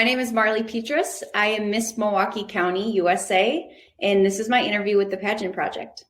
My name is Marleigh Petras. I am Miss Milwaukee County USA, and this is my interview with the Pageant Project.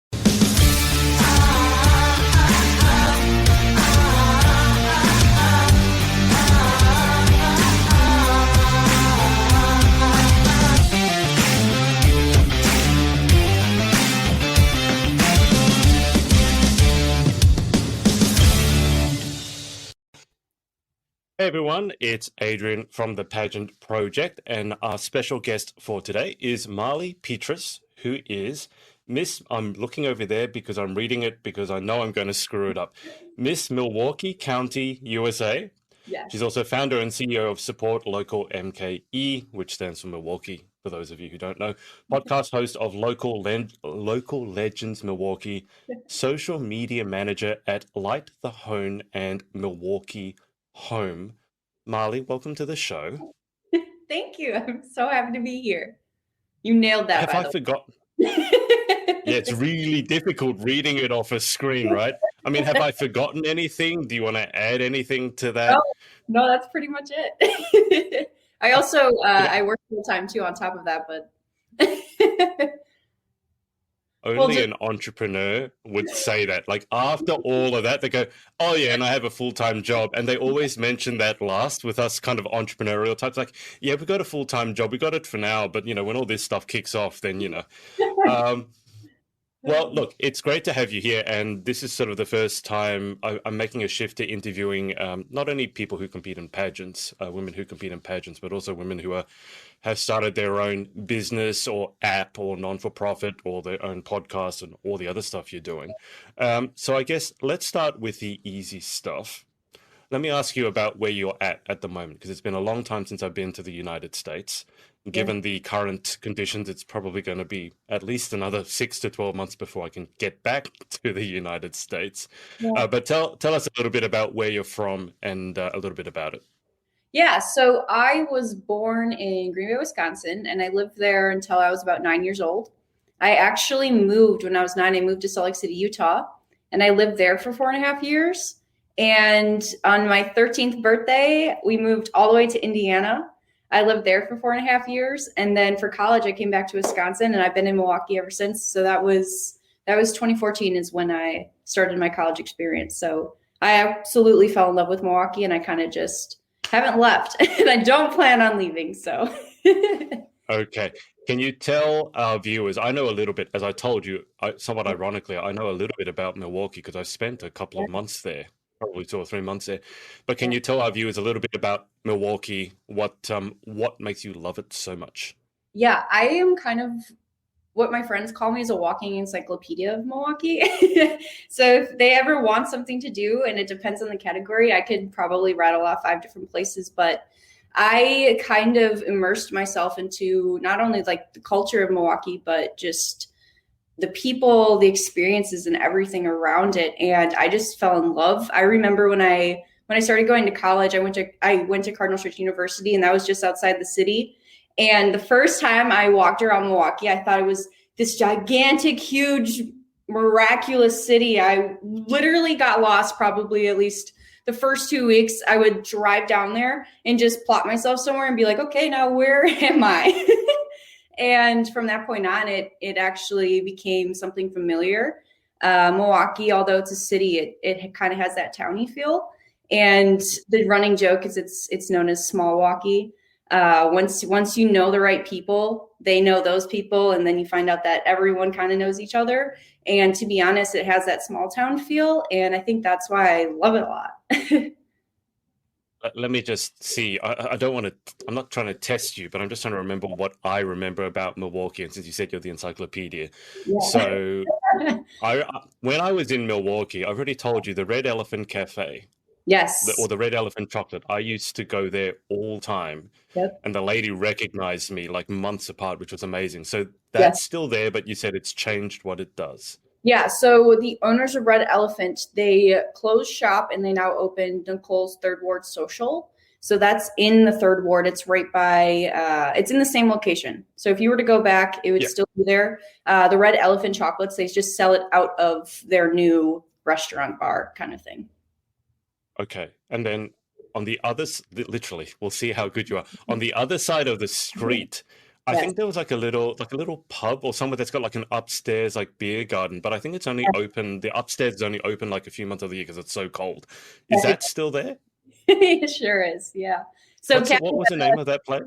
Hey everyone, it's Adrian from the Pageant Project, and our special guest for today is Marleigh Petras, who is Miss, I'm looking over there because I'm reading it because I know I'm going to screw it up, Miss Milwaukee County USA. Yes. She's also founder and CEO of Support Local MKE, which stands for Milwaukee, for those of you who don't know, podcast host of Local Legends Milwaukee, social media manager at Light the Hone and Milwaukee Home. Marleigh, welcome to the show. Thank you. I'm so happy to be here. You nailed that. Have I forgotten? Yeah, it's really difficult reading it off a screen, right? I mean, have I forgotten anything? Do you want to add anything to that? No, that's pretty much it. I also, I work full time too on top of that, but. Only an entrepreneur would say that. Like after all of that, they go, oh yeah, and I have a full-time job. And they always mention that last with us kind of entrepreneurial types. Like, yeah, we got a full-time job. We got it for now. But, you know, when all this stuff kicks off, then, you know. Well, look, it's great to have you here. And this is sort of the first time I'm making a shift to interviewing not only people who compete in pageants, women who compete in pageants, but also women who have started their own business or app or non-for-profit or their own podcast and all the other stuff you're doing. So I guess let's start with the easy stuff. Let me ask you about where you're at the moment, because it's been a long time since I've been to the United States. Given the current conditions, it's probably going to be at least another 6 to 12 months before I can get back to the United States. Yeah. But tell us a little bit about where you're from and a little bit about it. Yeah, so I was born in Green Bay, Wisconsin, and I lived there until I was about 9 years old. I actually moved when I was 9. I moved to Salt Lake City, Utah, and I lived there for 4.5 years. And on my 13th birthday, we moved all the way to Indiana. I lived there for 4.5 years. And then for college, I came back to Wisconsin, and I've been in Milwaukee ever since. So that was 2014 is when I started my college experience. So I absolutely fell in love with Milwaukee, and I kind of just haven't left, and I don't plan on leaving. So, okay. Can you tell our viewers? I know a little bit, as I told you, somewhat ironically, I know a little bit about Milwaukee because I spent a couple of months there, probably 2 or 3 months there. But can you tell our viewers a little bit about Milwaukee? What makes you love it so much? Yeah, I am kind of what my friends call me is a walking encyclopedia of Milwaukee. So if they ever want something to do, and it depends on the category, I could probably rattle off 5 different places, but I kind of immersed myself into not only like the culture of Milwaukee, but just the people, the experiences, and everything around it. And I just fell in love. I remember when I started going to college, I went to Cardinal Stretch University, and that was just outside the city. And the first time I walked around Milwaukee, I thought it was this gigantic, huge, miraculous city. I literally got lost probably at least the first 2 weeks. I would drive down there and just plot myself somewhere and be like, okay, now where am I? And from that point on, it actually became something familiar. Milwaukee, although it's a city, it kind of has that towny feel. And the running joke is it's known as Small Walkie. Once you know the right people, they know those people, and then you find out that everyone kind of knows each other. And to be honest, it has that small town feel, and I think that's why I love it a lot. Let me just see. I don't want to. I'm not trying to test you, but I'm just trying to remember what I remember about Milwaukee. And since you said you're the encyclopedia, yeah. So when I was in Milwaukee, I've already told you the Red Elephant Cafe. Yes. Or the Red Elephant Chocolate. I used to go there all time. Yep. And the lady recognized me like months apart, which was amazing. So that's still there, but you said it's changed what it does. Yeah. So the owners of Red Elephant, they closed shop and they now opened Nicole's Third Ward Social. So that's in the Third Ward. It's right by, it's in the same location. So if you were to go back, it would still be there. The Red Elephant Chocolates, they just sell it out of their new restaurant bar kind of thing. Okay. And then on the literally, we'll see how good you are. On the other side of the street, I Yes. think there was like a little pub or somewhere that's got like an upstairs like beer garden, but I think it's only open. The upstairs is only open like a few months of the year because it's so cold. Is that still there? It sure is. Yeah. So What was the name of that place?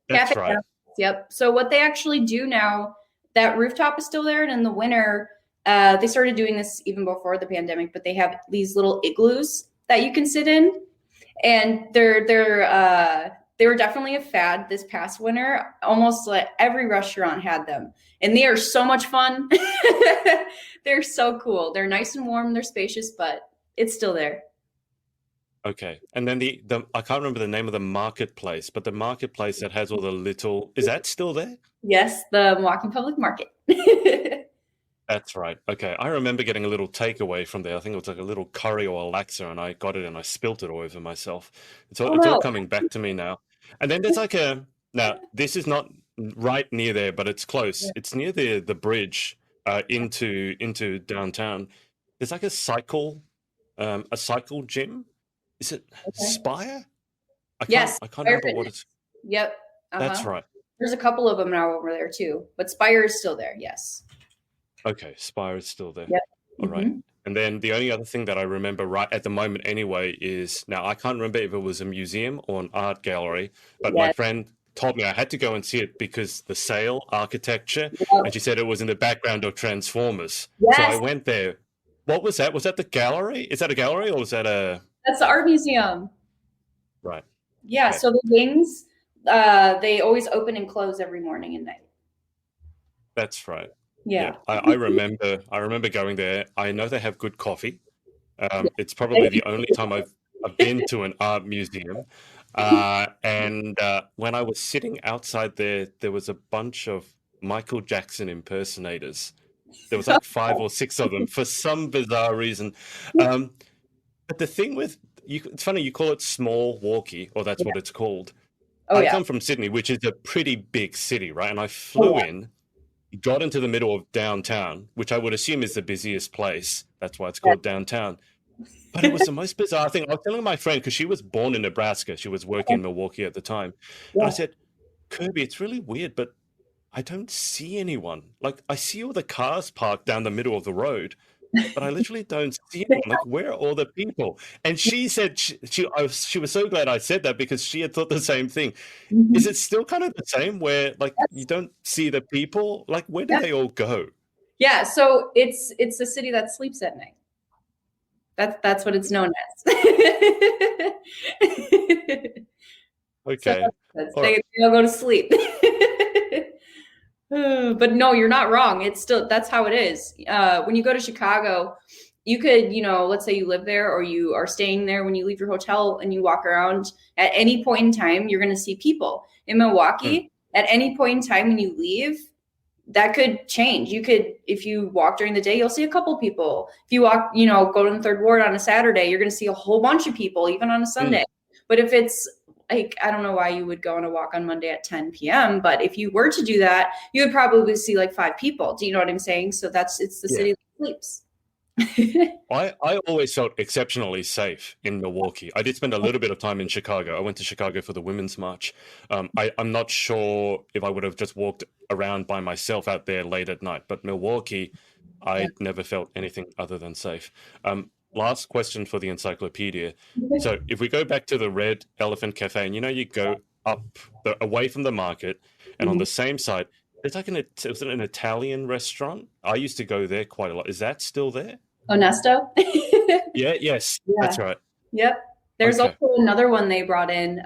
That's Cafe right. Animals, yep. So what they actually do now, that rooftop is still there, and in the winter, they started doing this even before the pandemic, but they have these little igloos that you can sit in, and they were definitely a fad this past winter. Almost like every restaurant had them, and they are so much fun. They're so cool. They're nice and warm. They're spacious, but it's still there. Okay. And then the I can't remember the name of the marketplace, but the marketplace that has all the little, is that still there? Yes, the Milwaukee Public Market. That's right. Okay. I remember getting a little takeaway from there. I think it was like a little curry or a laksa, and I got it and I spilt it all over myself. Oh It's all no. coming back to me now. And then there's now this is not right near there, but it's close. It's near the bridge into downtown. There's like a cycle gym. Is it Okay. Spire? Yes, I can't Spire remember what Fitness. it's. Yep. That's Uh-huh. right. There's a couple of them now over there too, but Spire is still there. Yes. Okay, Spire is still there. Yep. All right. Hmm. And then the only other thing that I remember right at the moment anyway is now I can't remember if it was a museum or an art gallery, but my Yes. friend told me I had to go and see it because the sail architecture, and Yep. she said it was in the background of Transformers. So I Yes, went there. What was that? Was that the gallery? Is that a gallery or was that a that's the art museum. right? Yeah. Okay. So the wings, they always open and close every morning and night. That's right. Yeah. Yeah, I remember going there. I know they have good coffee. It's probably the only time I've been to an art museum. And when I was sitting outside there was a bunch of Michael Jackson impersonators. There was like 5 or 6 of them for some bizarre reason. Um, but the thing with you, it's funny you call it small walkie, or that's what it's called. Oh I yeah. come from Sydney, which is a pretty big city, right? And I Oh flew yeah. in, got into the middle of downtown, which I would assume is the busiest place. That's why it's Yeah. called downtown. But it was the most bizarre thing. I was telling my friend, because she was born in Nebraska, she was working in Milwaukee at the time. And I Yeah. said, Kirby, it's really weird, but I don't see anyone. Like, I see all the cars parked down the middle of the road, but I literally don't see anyone. Like, where are all the people? And she said she was so glad I said that because she had thought the same thing. Mhm. Is it still kind of the same where, like, you Yes. don't see the people? Like, where do Yeah. they all go? Yeah. So it's a city that sleeps at night. That's what it's known as. So Okay. All right. they all go to sleep. But no, you're not wrong. It's still that's how it is. When you go to Chicago, you could, let's say you live there or you are staying there when you leave your hotel and you walk around at any point in time, you're going to see people. In Milwaukee, at any point in time when you leave, that could change. You could, if you walk during the day, you'll see a couple people. If you walk, go to the third ward on a Saturday, you're going to see a whole bunch of people, even on a Sunday. But if it's like, I don't know why you would go on a walk on Monday at 10 p.m., but if you were to do that, you would probably see like 5 people. Do you know what I'm saying? So it's the city that sleeps. I always felt exceptionally safe in Milwaukee. I did spend a little bit of time in Chicago. I went to Chicago for the Women's March. I'm not sure if I would have just walked around by myself out there late at night, but Milwaukee, I never felt anything other than safe. Last question for the encyclopedia. So if we go back to the Red Elephant Cafe, and you go up away from the market, and on the same side, there's like was it an Italian restaurant? I used to go there quite a lot. Is that still there? Onesto? Yeah, yes, Yeah. that's right. Yep. There's Okay. also another one they brought in.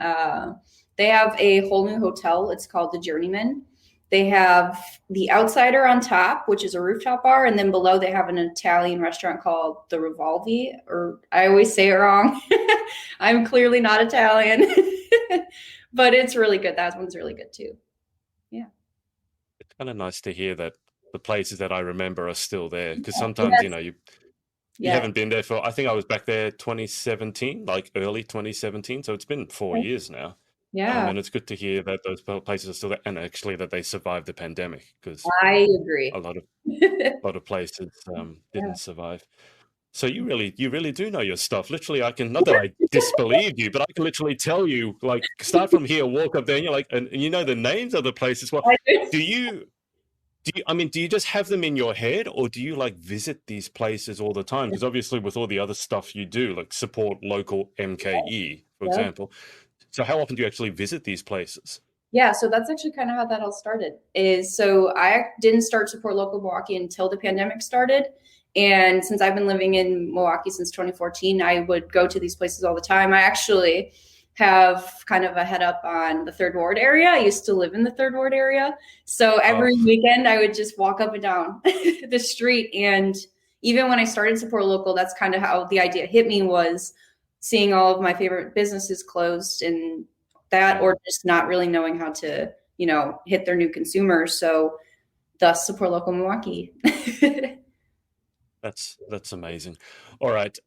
They have a whole new hotel. It's called the Journeyman. They have the Outsider on top, which is a rooftop bar, and then below they have an Italian restaurant called the Rivaldi, or I always say it wrong. I'm clearly not Italian, but it's really good. That one's really good too. Yeah. It's kind of nice to hear that the places that I remember are still there, because sometimes, you haven't been there for, I think I was back there 2017, like early 2017. So it's been 4 years now. Yeah. And it's good to hear that those places are still there, and actually that they survived the pandemic, because I agree. a lot of places didn't survive. So you really do know your stuff. Literally, I can, not that I disbelieve you, but I can literally tell you, like, start from here, walk up there, and you're like, and you know the names of the places. Well, I do. do you, I mean, do you just have them in your head, or do you like visit these places all the time? Because obviously, with all the other stuff you do, like support local MKE, for Yeah. example. So how often do you actually visit these places? Yeah, so that's actually kind of how that all started. Is so I didn't start Support Local Milwaukee until the pandemic started. And since I've been living in Milwaukee since 2014, I would go to these places all the time. I actually have kind of a head up on the Third Ward area. I used to live in the Third Ward area. So Oh, every weekend I would just walk up and down the street. And even when I started Support Local, that's kind of how the idea hit me, was seeing all of my favorite businesses closed and that, or just not really knowing how to, hit their new consumers. So thus Support Local Milwaukee. that's amazing. All right.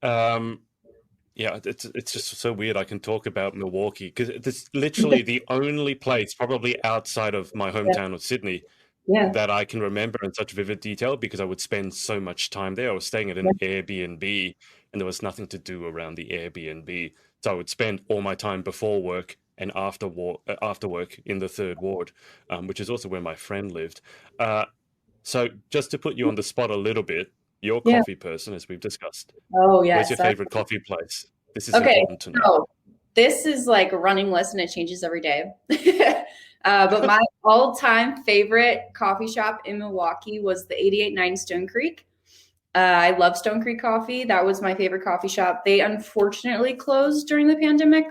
Yeah, it's just so weird. I can talk about Milwaukee because it's literally the only place, probably outside of my Yeah. hometown of Sydney, Yeah. that I can remember in such vivid detail because I would spend so much time there. I was staying at an Airbnb and there was nothing to do around the Airbnb. So I would spend all my time before work and after work in the Third Ward, which is also where my friend lived. So just to put you on the spot a little bit, you're a Yeah. coffee person, as we've discussed. Oh, Where's yes. your favorite coffee place? This is Okay. important to know. So this is like a running list and it changes every day. But my all-time favorite coffee shop in Milwaukee was the 889 Stone Creek. I love Stone Creek Coffee. That was my favorite coffee shop. They unfortunately closed during the pandemic,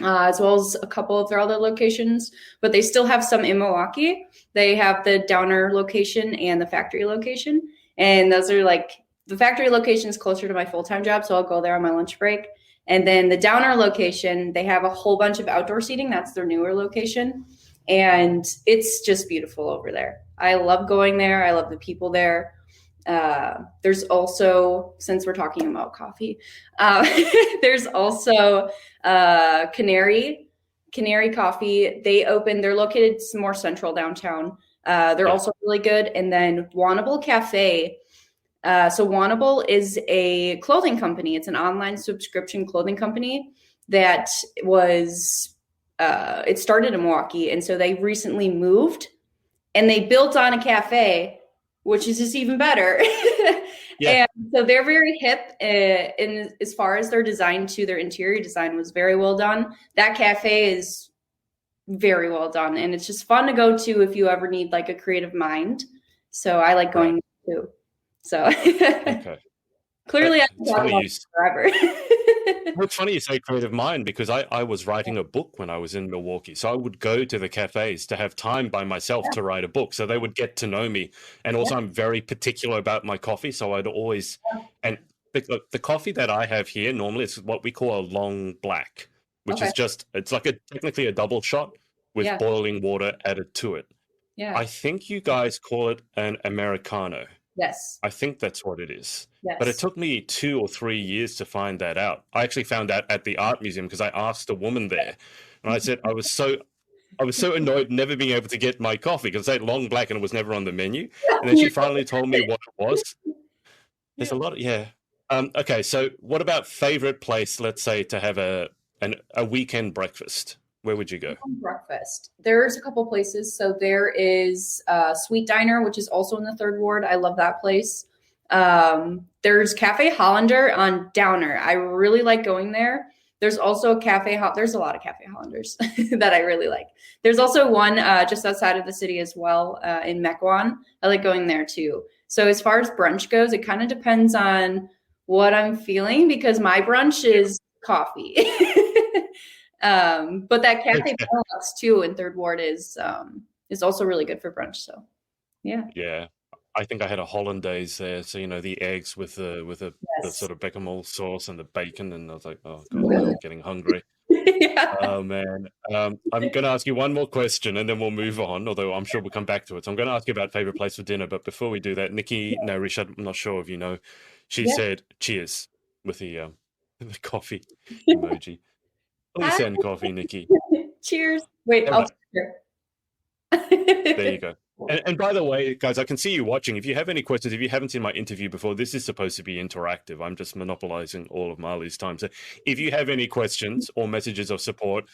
as well as a couple of their other locations, but they still have some in Milwaukee. They have the Downer location and the factory location. And those are like, the factory location is closer to my full-time job, so I'll go there on my lunch break. And then the Downer location, they have a whole bunch of outdoor seating. That's their newer location. And it's just beautiful over there. I love going there. I love the people there. There's also, since we're talking about coffee, there's also Canary Coffee. They're located more central downtown. They're also really good. And then Wannable Cafe. So Wannable is a clothing company. It's an online subscription clothing company that was, it started in Milwaukee. And so they recently moved and they built on a cafe, which is just even better. Yeah. And so they're very hip in as far as their design too. Their interior design was very well done. That cafe is very well done. And it's just fun to go to if you ever need like a creative mind. So I like going too. So Okay. clearly I can It's talk funny about it forever. It's funny you say creative mind because I was writing a book when I was in Milwaukee. So I would go to the cafes to have time by myself to write a book. So they would get to know me. And also I'm very particular about my coffee. So I'd always, and the coffee that I have here normally is what we call a long black, which is just, it's like technically a double shot with boiling water added to it. Yeah. I think you guys call it an Americano. Yes. I think that's what it is. Yes. But it took me 2 or 3 years to find that out. I actually found out at the art museum because I asked a woman there, and I said I was so annoyed never being able to get my coffee because I said long black and it was never on the menu. And then she finally told me what it was. There's a lot of, okay, so what about favorite place, let's say, to have a weekend breakfast? Where would you go? Breakfast. There's a couple places. So there is Sweet Diner, which is also in the Third Ward. I love that place. There's Cafe Hollander on Downer. I really like going there. There's also there's a lot of Cafe Hollanders that I really like. There's also one just outside of the city as well in Mequon. I like going there too. So as far as brunch goes, it kind of depends on what I'm feeling because my brunch is coffee. But that Cafe Benelux too in Third Ward is also really good for brunch. So yeah. I think I had a hollandaise there, so the eggs with the sort of bechamel sauce and the bacon, and I was like, oh god, I'm getting hungry. Oh man, I'm going to ask you one more question, and then we'll move on. Although I'm sure we'll come back to it. So I'm going to ask you about favorite place for dinner, but before we do that, Nikki Richard, I'm not sure if you know, she said cheers with the coffee emoji. Please send coffee, Nikki. Cheers. Wait, I'll cheer. There you go. And by the way, guys, I can see you watching. If you have any questions, if you haven't seen my interview before, this is supposed to be interactive. I'm just monopolizing all of Marleigh's time. So if you have any questions or messages of support,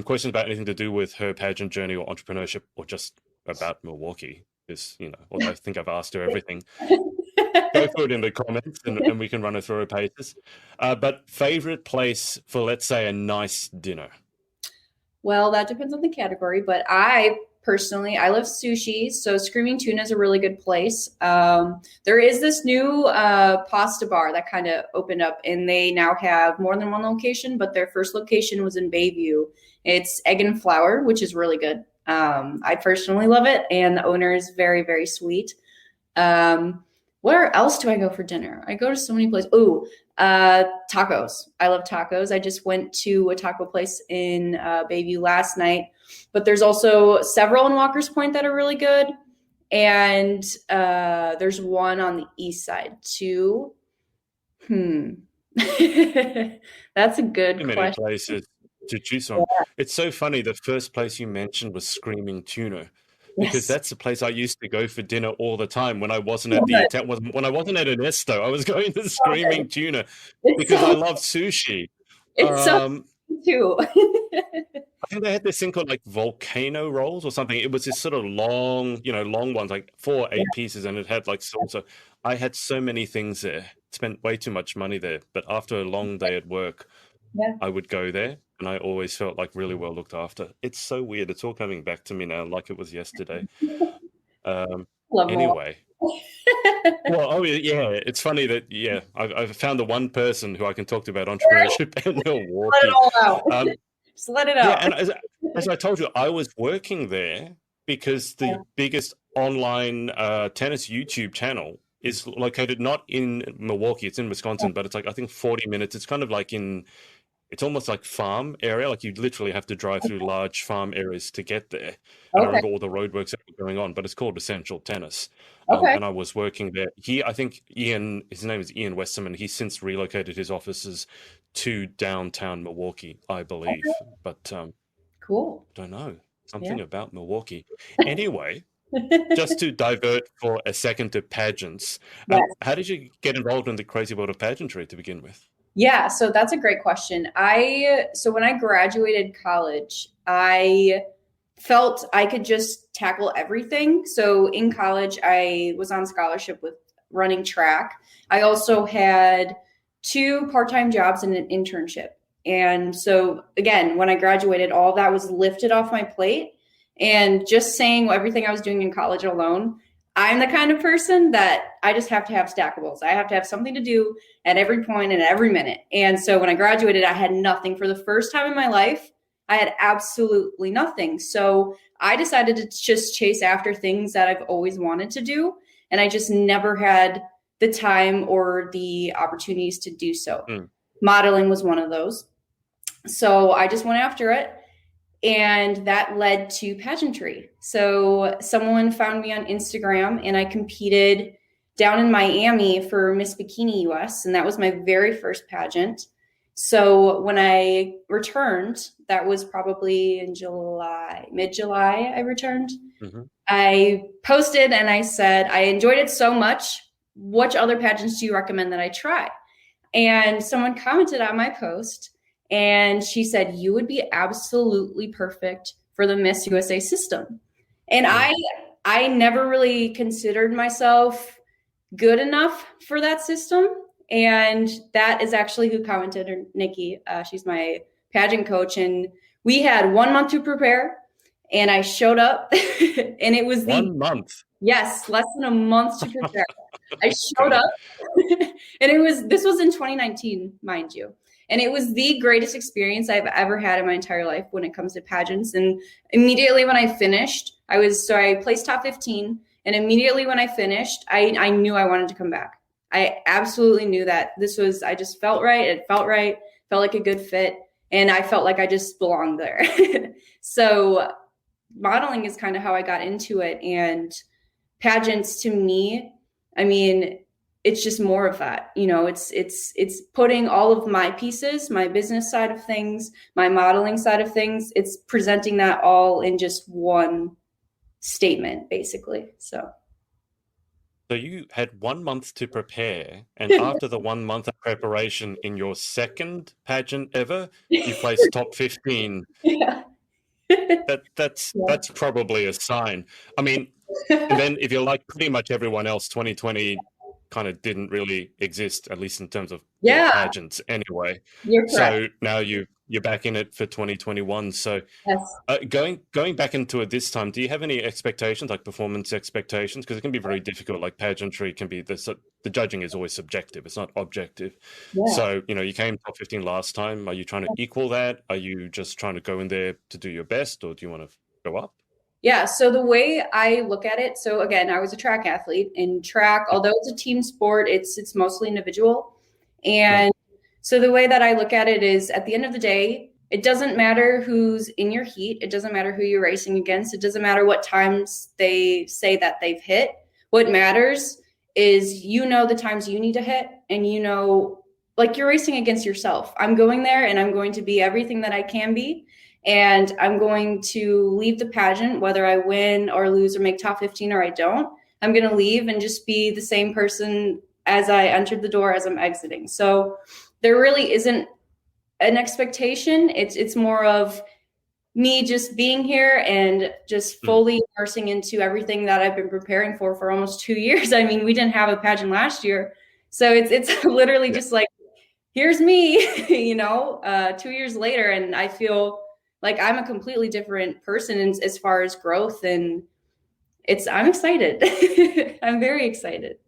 questions about anything to do with her pageant journey or entrepreneurship or just about Milwaukee, because, although I think I've asked her everything, go for it in the comments and we can run it through her paces. But favorite place for, let's say, a nice dinner? Well, that depends on the category, but I love sushi, so Screaming Tuna is a really good place. There is this new pasta bar that kind of opened up, and they now have more than one location, but their first location was in Bayview. It's Egg and Flour, which is really good. I personally love it, and the owner is very, very sweet. Where else do I go for dinner? I go to so many places. Oh, tacos. I love tacos. I just went to a taco place in Bayview last night, but there's also several in Walker's Point that are really good. And there's one on the east side too. That's a good Many question. places to choose from. Yeah. It's so funny. The first place you mentioned was Screaming Tuna. Because that's the place I used to go for dinner all the time when I wasn't at when I wasn't at Ernesto. I was going to Screaming Tuna because I love sushi. It's so too. I think they had this thing called like volcano rolls or something. It was this sort of long ones, like 4 8 pieces, and it had like salsa. I had so many things there. Spent way too much money there. But after a long day at work, I would go there. And I always felt like really well looked after. It's so weird. It's all coming back to me now like it was yesterday. Anyway. Well, it's funny that, I've found the one person who I can talk to about entrepreneurship in Milwaukee. Let it all out. Just let it out. Yeah, and as I told you, I was working there because the biggest online tennis YouTube channel is located not in Milwaukee. It's in Wisconsin, but it's like, I think 40 minutes. It's kind of like it's almost like farm area. Like you literally have to drive through large farm areas to get there. And I remember all the roadworks that were going on, but it's called Essential Tennis. And I was working there. I think his name is Ian Westerman. He's since relocated his offices to downtown Milwaukee, I believe. But cool. I don't know. Something about Milwaukee. Anyway, just to divert for a second to pageants. How did you get involved in the crazy world of pageantry to begin with? Yeah, so that's a great question. So when I graduated college, I felt I could just tackle everything. So in college, I was on scholarship with running track. I also had 2 part-time jobs and an internship. And so again, when I graduated, all of that was lifted off my plate. And just saying everything I was doing in college alone, I'm the kind of person that I just have to have stackables. I have to have something to do at every point and at every minute. And so when I graduated, I had nothing. For the first time in my life, I had absolutely nothing. So I decided to just chase after things that I've always wanted to do. And I just never had the time or the opportunities to do so. Modeling was one of those. So I just went after it. And that led to pageantry. So someone found me on Instagram and I competed down in Miami for Miss Bikini US. And that was my very first pageant. So when I returned, that was probably in mid-July I returned. I posted and I said, I enjoyed it so much. Which other pageants do you recommend that I try? And someone commented on my post. And she said, you would be absolutely perfect for the Miss USA system. And I never really considered myself good enough for that system. And that is actually who commented, Nikki. She's my pageant coach. And we had 1 month to prepare. And I showed up and it was 1 month. Yes, less than a month to prepare. I showed up and this was in 2019, mind you. And it was the greatest experience I've ever had in my entire life when it comes to pageants. And immediately when I finished, I placed top 15. And immediately when I finished, I knew I wanted to come back. I absolutely knew that I just felt right. It felt right, felt like a good fit. And I felt like I just belonged there. So modeling is kind of how I got into it. And pageants to me, I mean, it's just more of that, it's putting all of my pieces, my business side of things, my modeling side of things, it's presenting that all in just one statement, basically. So you had 1 month to prepare, and after the 1 month of preparation in your second pageant ever, you placed top 15. Yeah. That's probably a sign. I mean, and then if you're like pretty much everyone else, 2020 kind of didn't really exist, at least in terms of Yeah, pageants anyway. you're correct. So now you're back in it for 2021. So Yes. going back into it this time, do you have any expectations, like performance expectations? Because it can be very difficult. Like pageantry can be the judging is always subjective; it's not objective. Yeah. So you came top 15 last time. Are you trying to equal that? Are you just trying to go in there to do your best, or do you want to go up? Yeah. So the way I look at it, so again, I was a track athlete, and track, although it's a team sport, it's mostly individual. And so the way that I look at it is, at the end of the day, it doesn't matter who's in your heat. It doesn't matter who you're racing against. It doesn't matter what times they say that they've hit. What matters is, the times you need to hit, and like, you're racing against yourself. I'm going there and I'm going to be everything that I can be. And I'm going to leave the pageant, whether I win or lose or make top 15 or I don't. I'm going to leave and just be the same person as I entered the door, as I'm exiting. So there really isn't an expectation. It's more of me just being here and just fully immersing into everything that I've been preparing for almost 2 years. I mean, we didn't have a pageant last year. So it's literally just like, here's me, 2 years later. And I feel like I'm a completely different person as far as growth. And I'm excited. I'm very excited.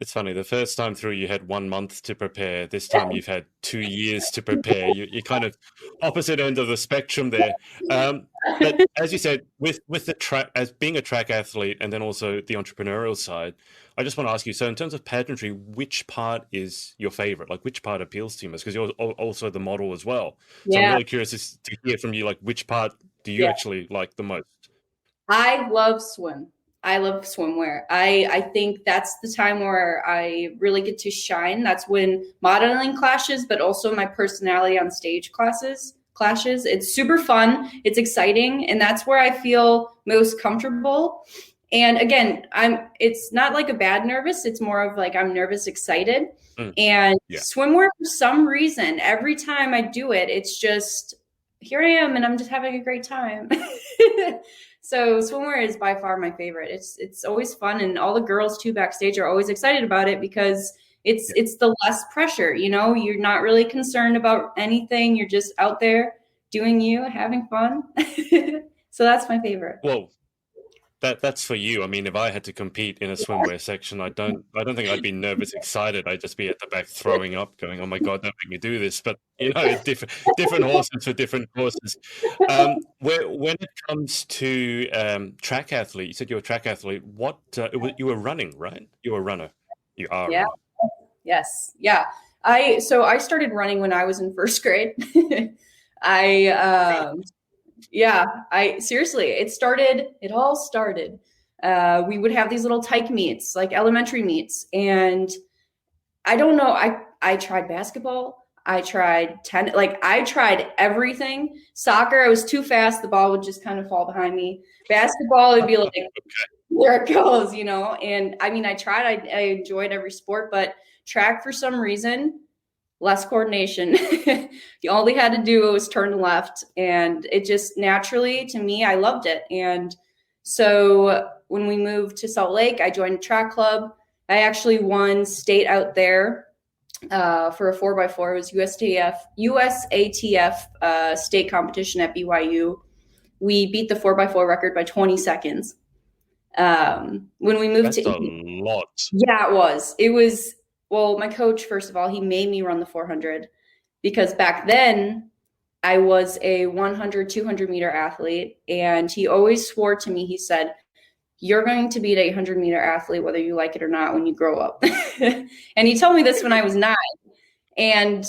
It's funny. The first time through, you had 1 month to prepare. This time, you've had 2 years to prepare. You're kind of opposite end of the spectrum there. But as you said, with the track, as being a track athlete, and then also the entrepreneurial side, I just want to ask you. So, in terms of pageantry, which part is your favorite? Like, which part appeals to you most? Because you're also the model as well. So, I'm really curious to hear from you. Like, which part do you actually like the most? I love swim. I love swimwear. I think that's the time where I really get to shine. That's when modeling clashes, but also my personality on stage clashes. It's super fun. It's exciting. And that's where I feel most comfortable. And again, it's not like a bad nervous. It's more of like, I'm nervous, excited. And swimwear, for some reason, every time I do it, it's just, here I am, and I'm just having a great time. So swimwear is by far my favorite. It's always fun, and all the girls too backstage are always excited about it because it's the less pressure. You're not really concerned about anything. You're just out there doing you, having fun. So that's my favorite. Well, that's for you. I mean, if I had to compete in a swimwear section, I don't think I'd be nervous, excited. I'd just be at the back throwing up, going, "Oh my God, don't make me do this." But different horses for different courses. When it comes to track athlete, you said you're a track athlete. What you were running, right? You were a runner. You are. Yeah. Yes. Yeah. So I started running when I was in first grade. Seriously, it all started. We would have these little tyke meets, like elementary meets. And I don't know, I tried basketball. I tried tennis, I tried everything. Soccer, I was too fast. The ball would just kind of fall behind me. Basketball, it'd be like, there it goes, And I mean, I tried, I enjoyed every sport, but track, for some reason, less coordination. All we had to do was turn left, and it just naturally, to me, I loved it. And so when we moved to Salt Lake, I joined a track club. I actually won state out there for a 4x4. It was USATF state competition at BYU. We beat the 4x4 record by 20 seconds. When we moved That's a lot. Yeah, it was. Well, my coach, first of all, he made me run the 400 because back then I was a 100, 200 meter athlete. And he always swore to me, he said, "You're going to be an 800 meter athlete, whether you like it or not, when you grow up." And he told me this when I was 9. And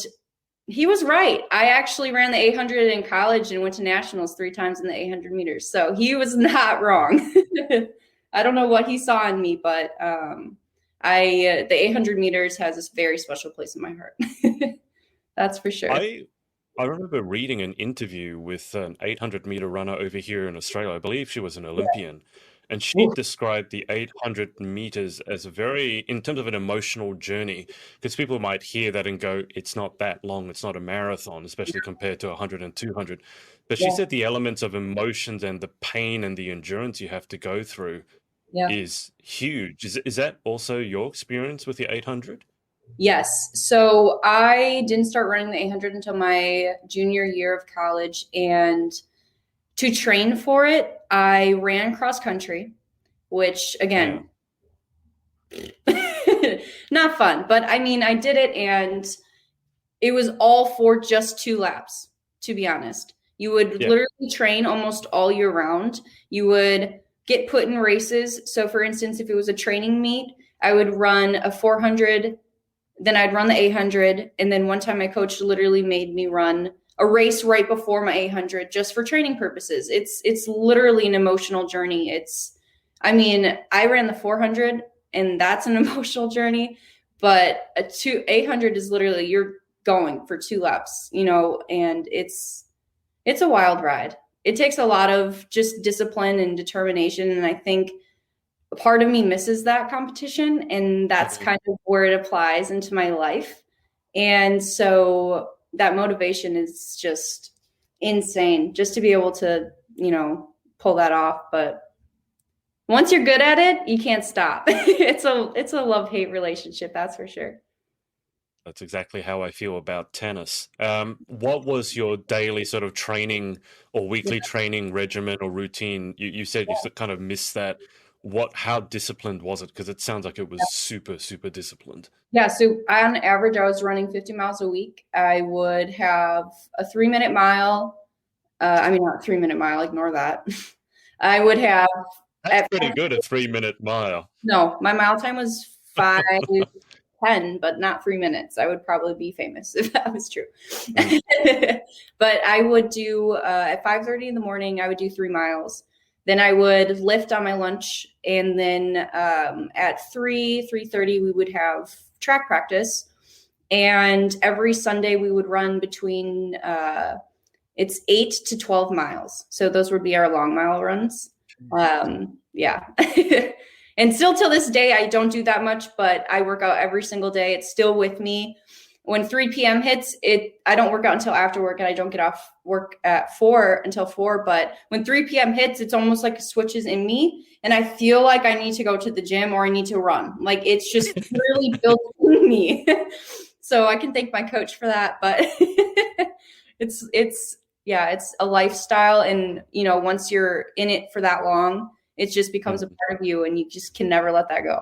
he was right. I actually ran the 800 in college and went to nationals 3 times in the 800 meters. So he was not wrong. I don't know what he saw in me, but the 800 meters has this very special place in my heart. That's for sure. I remember reading an interview with an 800-meter runner over here in Australia. I believe she was an Olympian, and she Oof. described the 800 meters as a very, in terms of an emotional journey, because people might hear that and go, it's not that long, it's not a marathon, especially compared to 100 and 200. But she Yeah, said the elements of emotions and the pain and the endurance you have to go through yeah. is huge. Is that also your experience with the 800? Yes. So I didn't start running the 800 until my junior year of college. And to train for it, I ran cross country, which Yeah. again, not fun. But I mean, I did it and it was all for just 2 laps, to be honest. You would Yeah. literally train almost all year round. You would get put in races. So, for instance, if it was a training meet, I would run a 400, then I'd run the 800. And then one time my coach literally made me run a race right before my 800 just for training purposes. It's literally an emotional journey. I mean, I ran the 400 and that's an emotional journey, but 800 is literally you're going for 2 laps, and it's a wild ride. It takes a lot of just discipline and determination, and I think a part of me misses that competition, and that's Mhm. kind of where it applies into my life. And so that motivation is just insane just to be able to, pull that off. But once you're good at it, you can't stop. It's a love-hate relationship, that's for sure. That's exactly how I feel about tennis. What was your daily sort of training or weekly training regimen or routine? You said you kind of missed that. How disciplined was it? Because it sounds like it was super, super disciplined. Yeah, so on average, I was running 50 miles a week. I would have a 3 minute mile. I mean, not 3 minute mile, ignore that. I would have That's at pretty good, a 3-minute mile. no, my mile time was 5:10, but not 3 minutes. I would probably be famous if that was true. Mm. But I would do at 5:30 in the morning. I would do 3 miles. Then I would lift on my lunch, and then at 3:30 we would have track practice. And every Sunday we would run between it's 8 to 12 miles. So those would be our long mile runs. Yeah. And still till this day, I don't do that much, but I work out every single day. It's still with me. When 3 p.m. hits, I don't work out until after work, and I don't get off work at 4 until 4. But when 3 p.m. hits, it's almost like it switches in me, and I feel like I need to go to the gym or I need to run. Like it's just really built in me. So I can thank my coach for that. But it's a lifestyle, and once you're in it for that long, it just becomes a Mm. part of you, and you just can never let that go.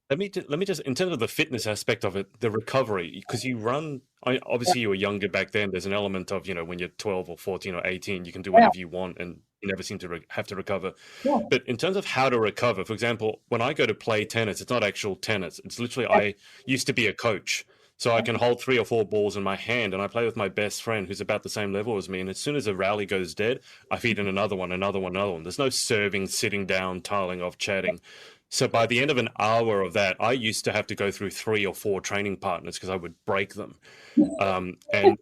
Let me just, in terms of the fitness aspect of it, the recovery, because you run, obviously you were younger back then. There's an element of, when you're 12 or 14 or 18, you can do Yeah, whatever you want and you never seem to have to recover. yeah, But in terms of how to recover, for example, when I go to play tennis, it's not actual tennis. It's literally, I used to be a coach. So I can hold 3 or 4 balls in my hand and I play with my best friend who's about the same level as me. And as soon as a rally goes dead, I feed in another one, another one, another one. There's no serving, sitting down, tiling off, chatting. So by the end of an hour of that, I used to have to go through 3 or 4 training partners because I would break them. And,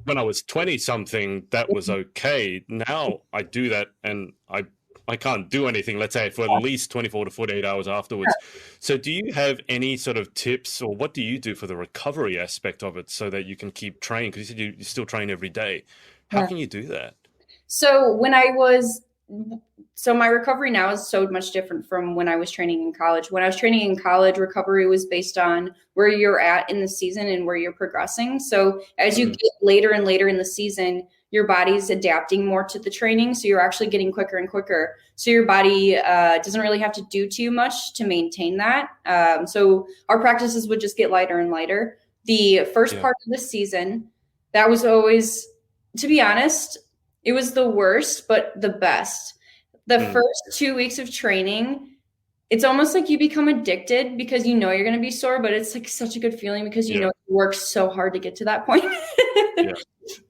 when I was 20 something, that was okay. Now I do that and I can't do anything, let's say, for at least 24 to 48 hours afterwards. So do you have any sort of tips, or what do you do for the recovery aspect of it so that you can keep training? Because you said you still train every day. How yeah. can you do that? So my recovery now is so much different from when I was training in college. When I was training in college, recovery was based on where you're at in the season and where you're progressing. So as you Mm. get later and later in the season, your body's adapting more to the training. So you're actually getting quicker and quicker. So your body doesn't really have to do too much to maintain that. So our practices would just get lighter and lighter. The first Yeah. part of the season, that was always, to be honest, it was the worst, but the best. The Mm. first 2 weeks of training, it's almost like you become addicted because you know you're going to be sore, but it's like such a good feeling because you Yeah. worked so hard to get to that point. Yeah.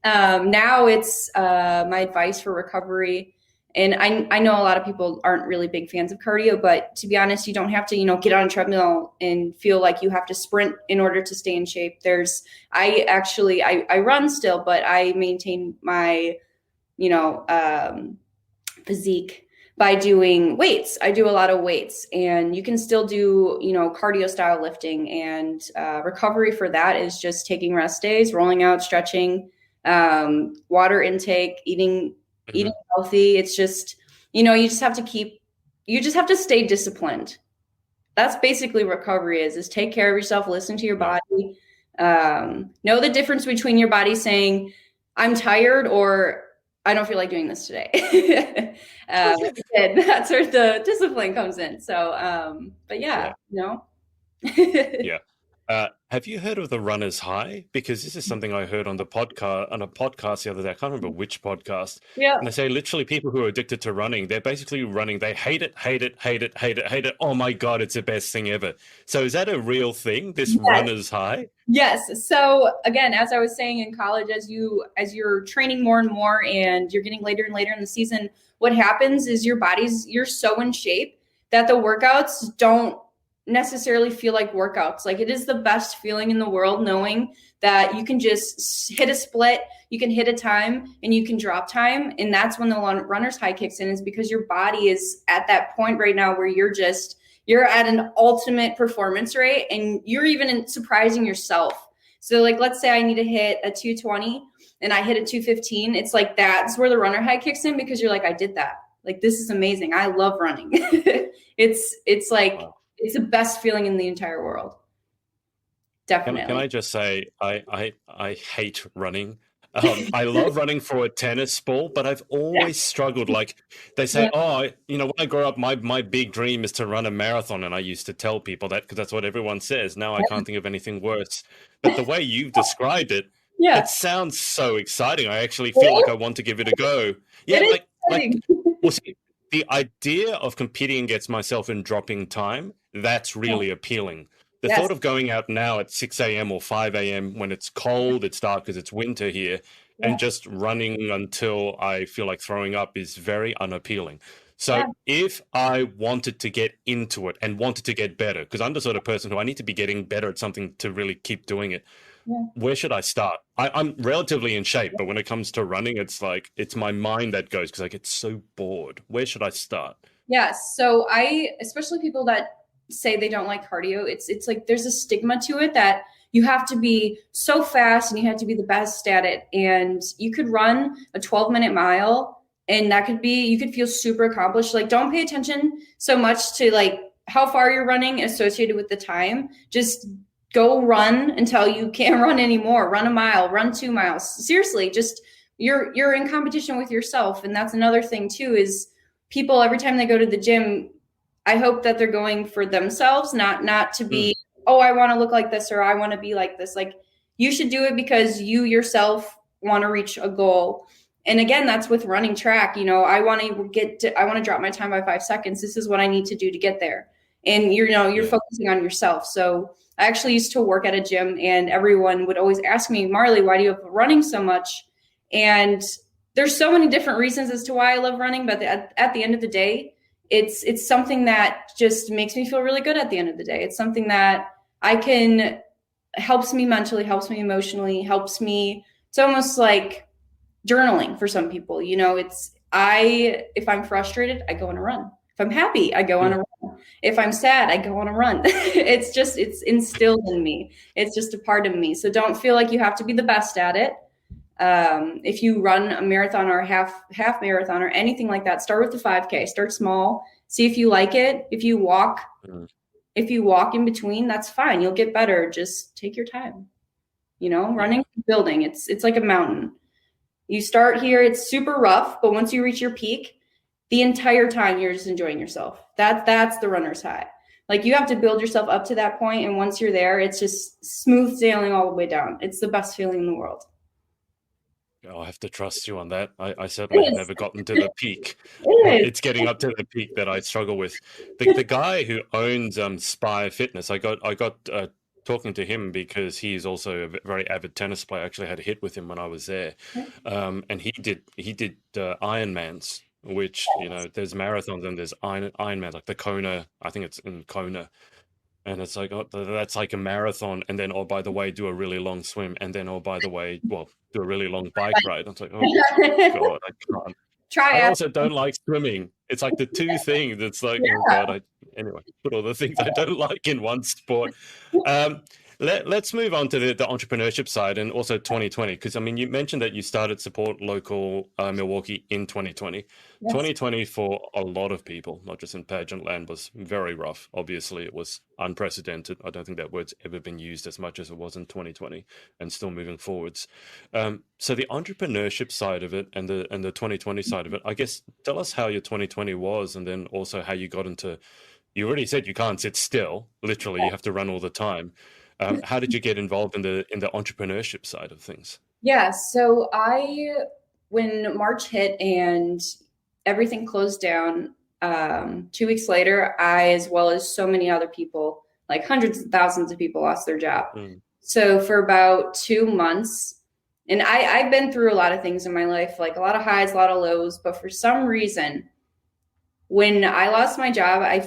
Now it's my advice for recovery And I know a lot of people aren't really big fans of cardio, but to be honest, you don't have to, get on a treadmill and feel like you have to sprint in order to stay in shape. I run still, but I maintain my, physique by doing weights. I do a lot of weights, and you can still do, cardio style lifting, and recovery for that is just taking rest days, rolling out, stretching, water intake, eating healthy. It's just, you just have to stay disciplined. That's basically recovery is take care of yourself, listen to your body, know the difference between your body saying, I'm tired, or I don't feel like doing this today. And that's where the discipline comes in. So, but yeah. Yeah. Have you heard of the runner's high? Because this is something I heard on a podcast the other day. I can't remember which podcast. Yeah. And they say literally people who are addicted to running, they're basically running. They hate it, hate it, hate it, hate it, hate it. Oh my God, it's the best thing ever. So is that a real thing, this runner's high? Yes. So again, as I was saying, in college, as you're training more and more and you're getting later and later in the season, what happens is you're so in shape that the workouts don't necessarily feel like workouts. Like, it is the best feeling in the world knowing that you can just hit a split, you can hit a time, and you can drop time. And that's when the runner's high kicks in, is because your body is at that point right now where you're at an ultimate performance rate, and you're even surprising yourself. So like, let's say I need to hit a 220 and I hit a 215. It's like, that's where the runner high kicks in, because you're like, I did that. Like, this is amazing. I love running. It's like, wow. It's the best feeling in the entire world. Definitely. Can I just say, I hate running. I love running for a tennis ball, but I've always struggled. Like, they say, when I grow up, my big dream is to run a marathon. And I used to tell people that because that's what everyone says. Now I can't think of anything worse. But the way you've described it, it sounds so exciting. I actually feel like I want to give it a go. Yeah, well, see, the idea of competing against myself and dropping time, that's really appealing. The thought of going out now at 6 a.m. or 5 a.m. when it's cold, it's dark because it's winter here, and just running until I feel like throwing up is very unappealing. So if I wanted to get into it and wanted to get better, because I'm the sort of person who I need to be getting better at something to really keep doing it, where should I start? I'm relatively in shape, but when it comes to running, it's like, it's my mind that goes because I get so bored. Where should I start? Yes. So especially people that say they don't like cardio, it's like there's a stigma to it that you have to be so fast and you have to be the best at it. And you could run a 12-minute mile and you could feel super accomplished. Like, don't pay attention so much to like how far you're running associated with the time. Just go run until you can't run anymore. Run a mile, run 2 miles. Seriously, just you're in competition with yourself. And that's another thing too, is people, every time they go to the gym, I hope that they're going for themselves, not to be, I want to look like this, or I want to be like this. Like, you should do it because you yourself want to reach a goal. And again, that's with running track. I want to drop my time by 5 seconds. This is what I need to do to get there. And you're focusing on yourself. So I actually used to work at a gym, and everyone would always ask me, Marleigh, why do you love running so much? And there's so many different reasons as to why I love running. But at the end of the day, it's something that just makes me feel really good at the end of the day. It's something that helps me mentally, helps me emotionally, it's almost like journaling for some people. If I'm frustrated, I go on a run. If I'm happy, I go on a run. If I'm sad, I go on a run. It's instilled in me. It's just a part of me. So don't feel like you have to be the best at it. If you run a marathon or a half marathon or anything like that, start with the 5K, start small, see if you like it. If you walk in between, that's fine. You'll get better. Just take your time, running, building. It's like a mountain. You start here, it's super rough, but once you reach your peak, the entire time you're just enjoying yourself. That's the runner's high. Like, you have to build yourself up to that point. And once you're there, it's just smooth sailing all the way down. It's the best feeling in the world. I have to trust you on that. I certainly have never gotten to the peak. It's getting up to the peak that I struggle with. The guy who owns Spire Fitness, I got talking to him because he's also a very avid tennis player. I actually had a hit with him when I was there, and he did Ironmans. which, you know, there's marathons and there's Ironman, like the Kona, I think it's in Kona. And it's like, oh, that's like a marathon. And then, oh, by the way, do a really long swim. And then, oh, by the way, well, do a really long bike ride. It's like, oh, God, I can't. I Try. also don't like swimming. It's like the two things. It's like, oh Yeah. God, anyway, put all the things I don't like in one sport. Let's move on to the entrepreneurship side and also 2020, because I mean, you mentioned that you started Support Local Milwaukee in 2020. Yes. 2020 for a lot of people, not just in pageant land, was very rough. Obviously, it was unprecedented. I don't think that word's ever been used as much as it was in 2020, and still moving forwards. So the entrepreneurship side of it and the 2020 side of it, I guess, tell us how your 2020 was, and then also how you got into. You already said you can't sit still. Literally, you have to run all the time. How did you get involved in the entrepreneurship side of things? Yeah, so when March hit and everything closed down, 2 weeks later, I, as well as so many other people, like hundreds of thousands of people, lost their job. So for about 2 months, and I've been through a lot of things in my life, like a lot of highs, a lot of lows, but for some reason, when I lost my job, I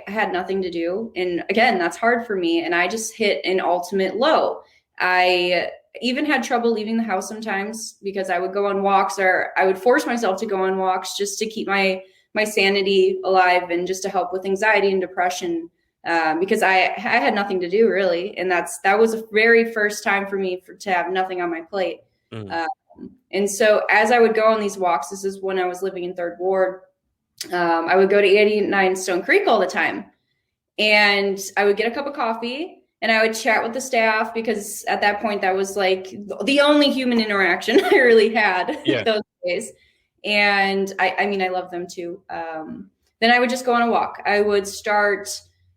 had nothing to do. And again, that's hard for me. And I just hit an ultimate low. I even had trouble leaving the house sometimes because I would go on walks, or I would force myself to go on walks just to keep my sanity alive and just to help with anxiety and depression, because I had nothing to do really. And that was the very first time for me to have nothing on my plate. And so as I would go on these walks, this is when I was living in Third Ward, I would go to 89 Stone Creek all the time, and I would get a cup of coffee and I would chat with the staff, because at that point that was like the only human interaction I really had those days. And I mean, I love them too. Then I would just go on a walk. I would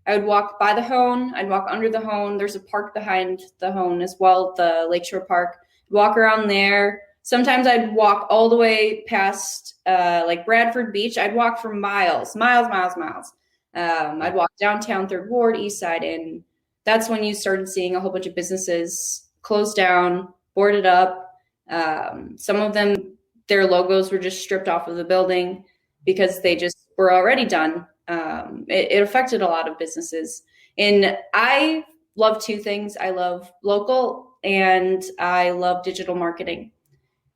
walk by the Hone. I'd walk under the Hone. There's a park behind the Hone as well, the Lakeshore Park. Walk around there. Sometimes I'd walk all the way past like Bradford Beach. I'd walk for miles. I'd walk downtown Third Ward, East Side, and that's when you started seeing a whole bunch of businesses closed down, boarded up. Some of them, their logos were just stripped off of the building because they just were already done. It affected a lot of businesses. And I love two things. I love local and I love digital marketing.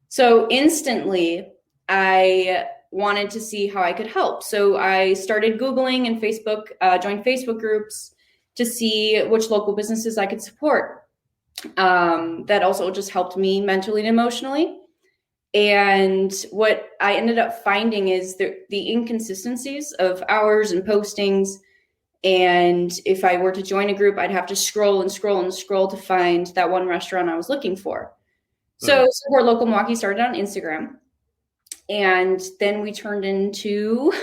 So instantly, I wanted to see how I could help. So I started Googling and Facebook, joined Facebook groups to see which local businesses I could support. That also just helped me mentally and emotionally. And what I ended up finding is the inconsistencies of hours and postings. And if I were to join a group, I'd have to scroll to find that one restaurant I was looking for. So Support Local Milwaukee started on Instagram, and then we turned into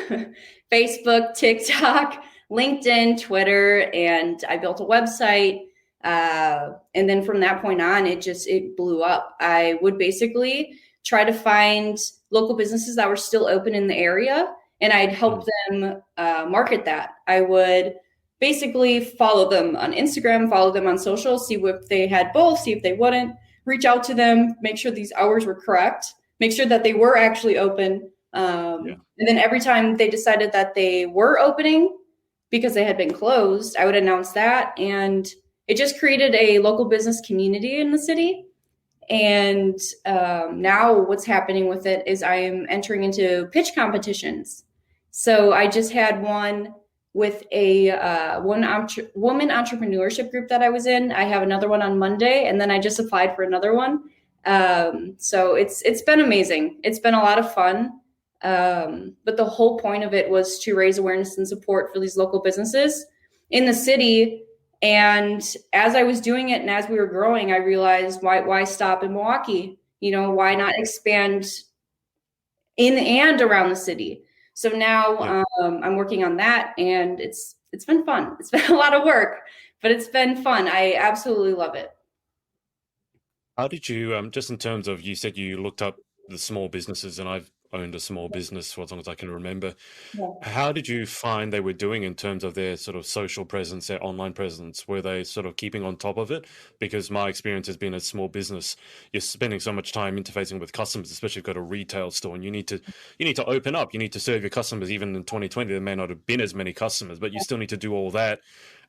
Facebook, TikTok, LinkedIn, Twitter, and I built a website. And then from that point on, it blew up. I would basically try to find local businesses that were still open in the area, and I'd help them market that. I would basically follow them on Instagram, follow them on social, see if they had both, see if they wouldn't. Reach out to them, make sure these hours were correct, make sure that they were actually open. And then every time they decided that they were opening because they had been closed, I would announce that. And it just created a local business community in the city. And now what's happening with it is I am entering into pitch competitions. So I just had one with a woman entrepreneurship group that I was in. I have another one on Monday, and then I just applied for another one. So it's been amazing. It's been a lot of fun. But the whole point of it was to raise awareness and support for these local businesses in the city. And as I was doing it and as we were growing, I realized why stop in Milwaukee? Why not expand in and around the city? So now I'm working on that, and it's been fun. It's been a lot of work, but it's been fun. I absolutely love it. How did you, just in terms of, you said you looked up the small businesses, and I've owned a small business for as long as I can remember. Yeah. How did you find they were doing in terms of their sort of social presence, their online presence? Were they sort of keeping on top of it? Because my experience has been a small business, you're spending so much time interfacing with customers, especially if you've got a retail store, and you need to open up, you need to serve your customers. Even in 2020, there may not have been as many customers, but you still need to do all that.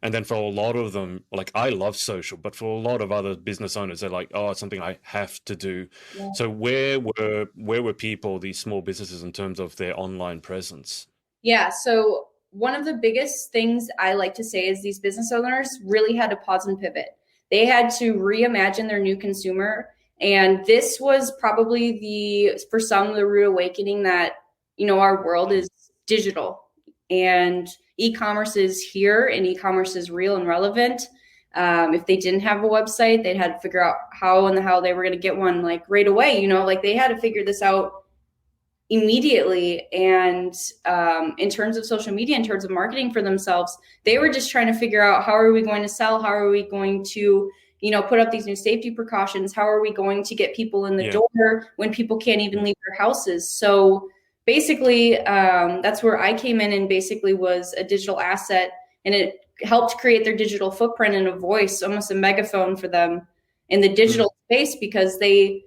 And then for a lot of them, like I love social, but for a lot of other business owners, they're like, oh, it's something I have to do. Yeah. So where were people, these small businesses, in terms of their online presence? Yeah. So one of the biggest things I like to say is these business owners really had to pause and pivot. They had to reimagine their new consumer. And this was probably for some, the rude awakening that, our world is digital and e-commerce is here and e-commerce is real and relevant. If they didn't have a website, they'd had to figure out how they were going to get one like right away, like they had to figure this out immediately. And in terms of social media, in terms of marketing for themselves, they were just trying to figure out, how are we going to sell? How are we going to, put up these new safety precautions? How are we going to get people in the door when people can't even leave their houses? So basically, that's where I came in and basically was a digital asset, and it helped create their digital footprint and a voice, almost a megaphone for them in the digital space, because they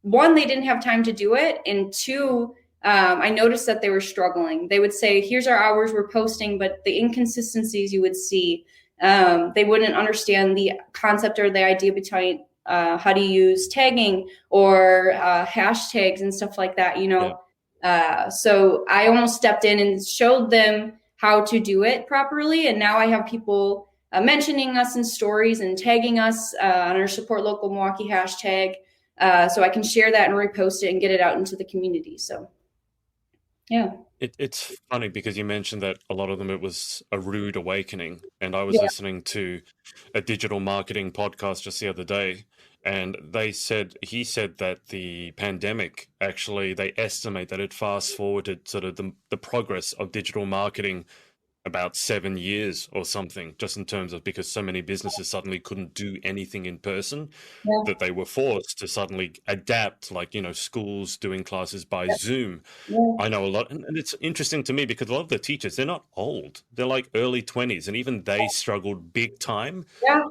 didn't have time to do it. And two, I noticed that they were struggling. They would say, here's our hours we're posting, but the inconsistencies you would see, they wouldn't understand the concept or the idea behind how to use tagging or hashtags and stuff like that, So I almost stepped in and showed them how to do it properly. And now I have people mentioning us in stories and tagging us on our Support Local Milwaukee hashtag. So I can share that and repost it and get it out into the community. So, yeah. It's funny because you mentioned that a lot of them, it was a rude awakening. And I was listening to a digital marketing podcast just the other day, and he said that the pandemic, actually, they estimate that it fast forwarded sort of the progress of digital marketing about 7 years or something, just in terms of, because so many businesses suddenly couldn't do anything in person, that they were forced to suddenly adapt, like, schools doing classes by Zoom. I know a lot, and it's interesting to me because a lot of the teachers, they're not old, they're like early 20s, and even they struggled big time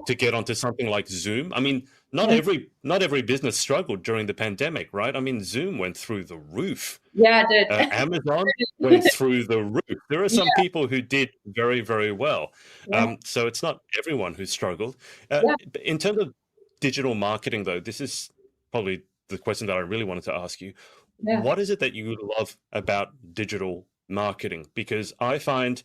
to get onto something like Zoom. I mean, not every business struggled during the pandemic, right? I mean, Zoom went through the roof. Yeah, it did. Amazon went through the roof. There are some people who did very, very well. So it's not everyone who struggled. In terms of digital marketing, though, this is probably the question that I really wanted to ask you. What is it that you love about digital marketing? Because I find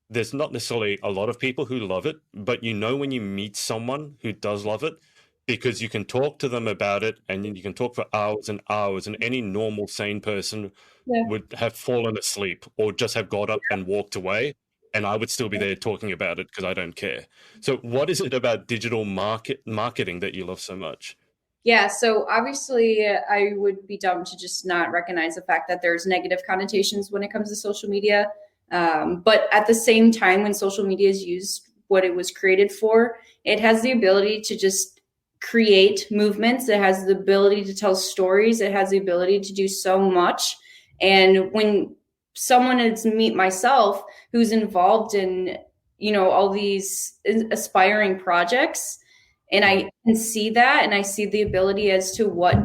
there's not necessarily a lot of people who love it, but when you meet someone who does love it, because you can talk to them about it, and you can talk for hours and hours, and any normal, sane person would have fallen asleep or just have got up and walked away, and I would still be there talking about it because I don't care. So what is it about digital marketing that you love so much? Yeah, so obviously I would be dumb to just not recognize the fact that there's negative connotations when it comes to social media. But at the same time, when social media is used what it was created for, it has the ability to just create movements. It has the ability to tell stories. It has the ability to do so much. And when someone is myself who's involved in, all these aspiring projects, and I can see that, and I see the ability as to what,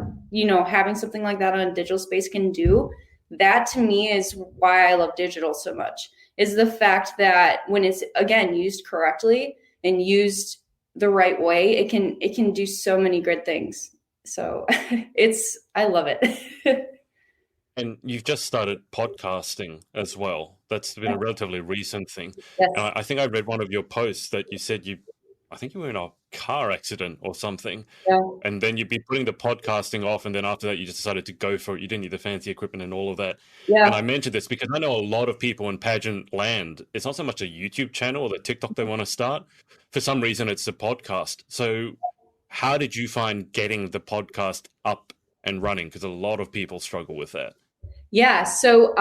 having something like that on a digital space can do, that to me is why I love digital so much, is the fact that when it's, again, used correctly and used the right way, it can do so many good things. So I love it. And you've just started podcasting as well. That's been a relatively recent thing. Yes. I think I read one of your posts that you said I think you were in a car accident or something. Yeah. And then you'd be putting the podcasting off, and then after that you just decided to go for it. You didn't need the fancy equipment and all of that. Yeah. And I mentioned this because I know a lot of people in pageant land, it's not so much a YouTube channel or the TikTok they want to start. For some reason, it's a podcast. So how did you find getting the podcast up and running? Because a lot of people struggle with that. Yeah. So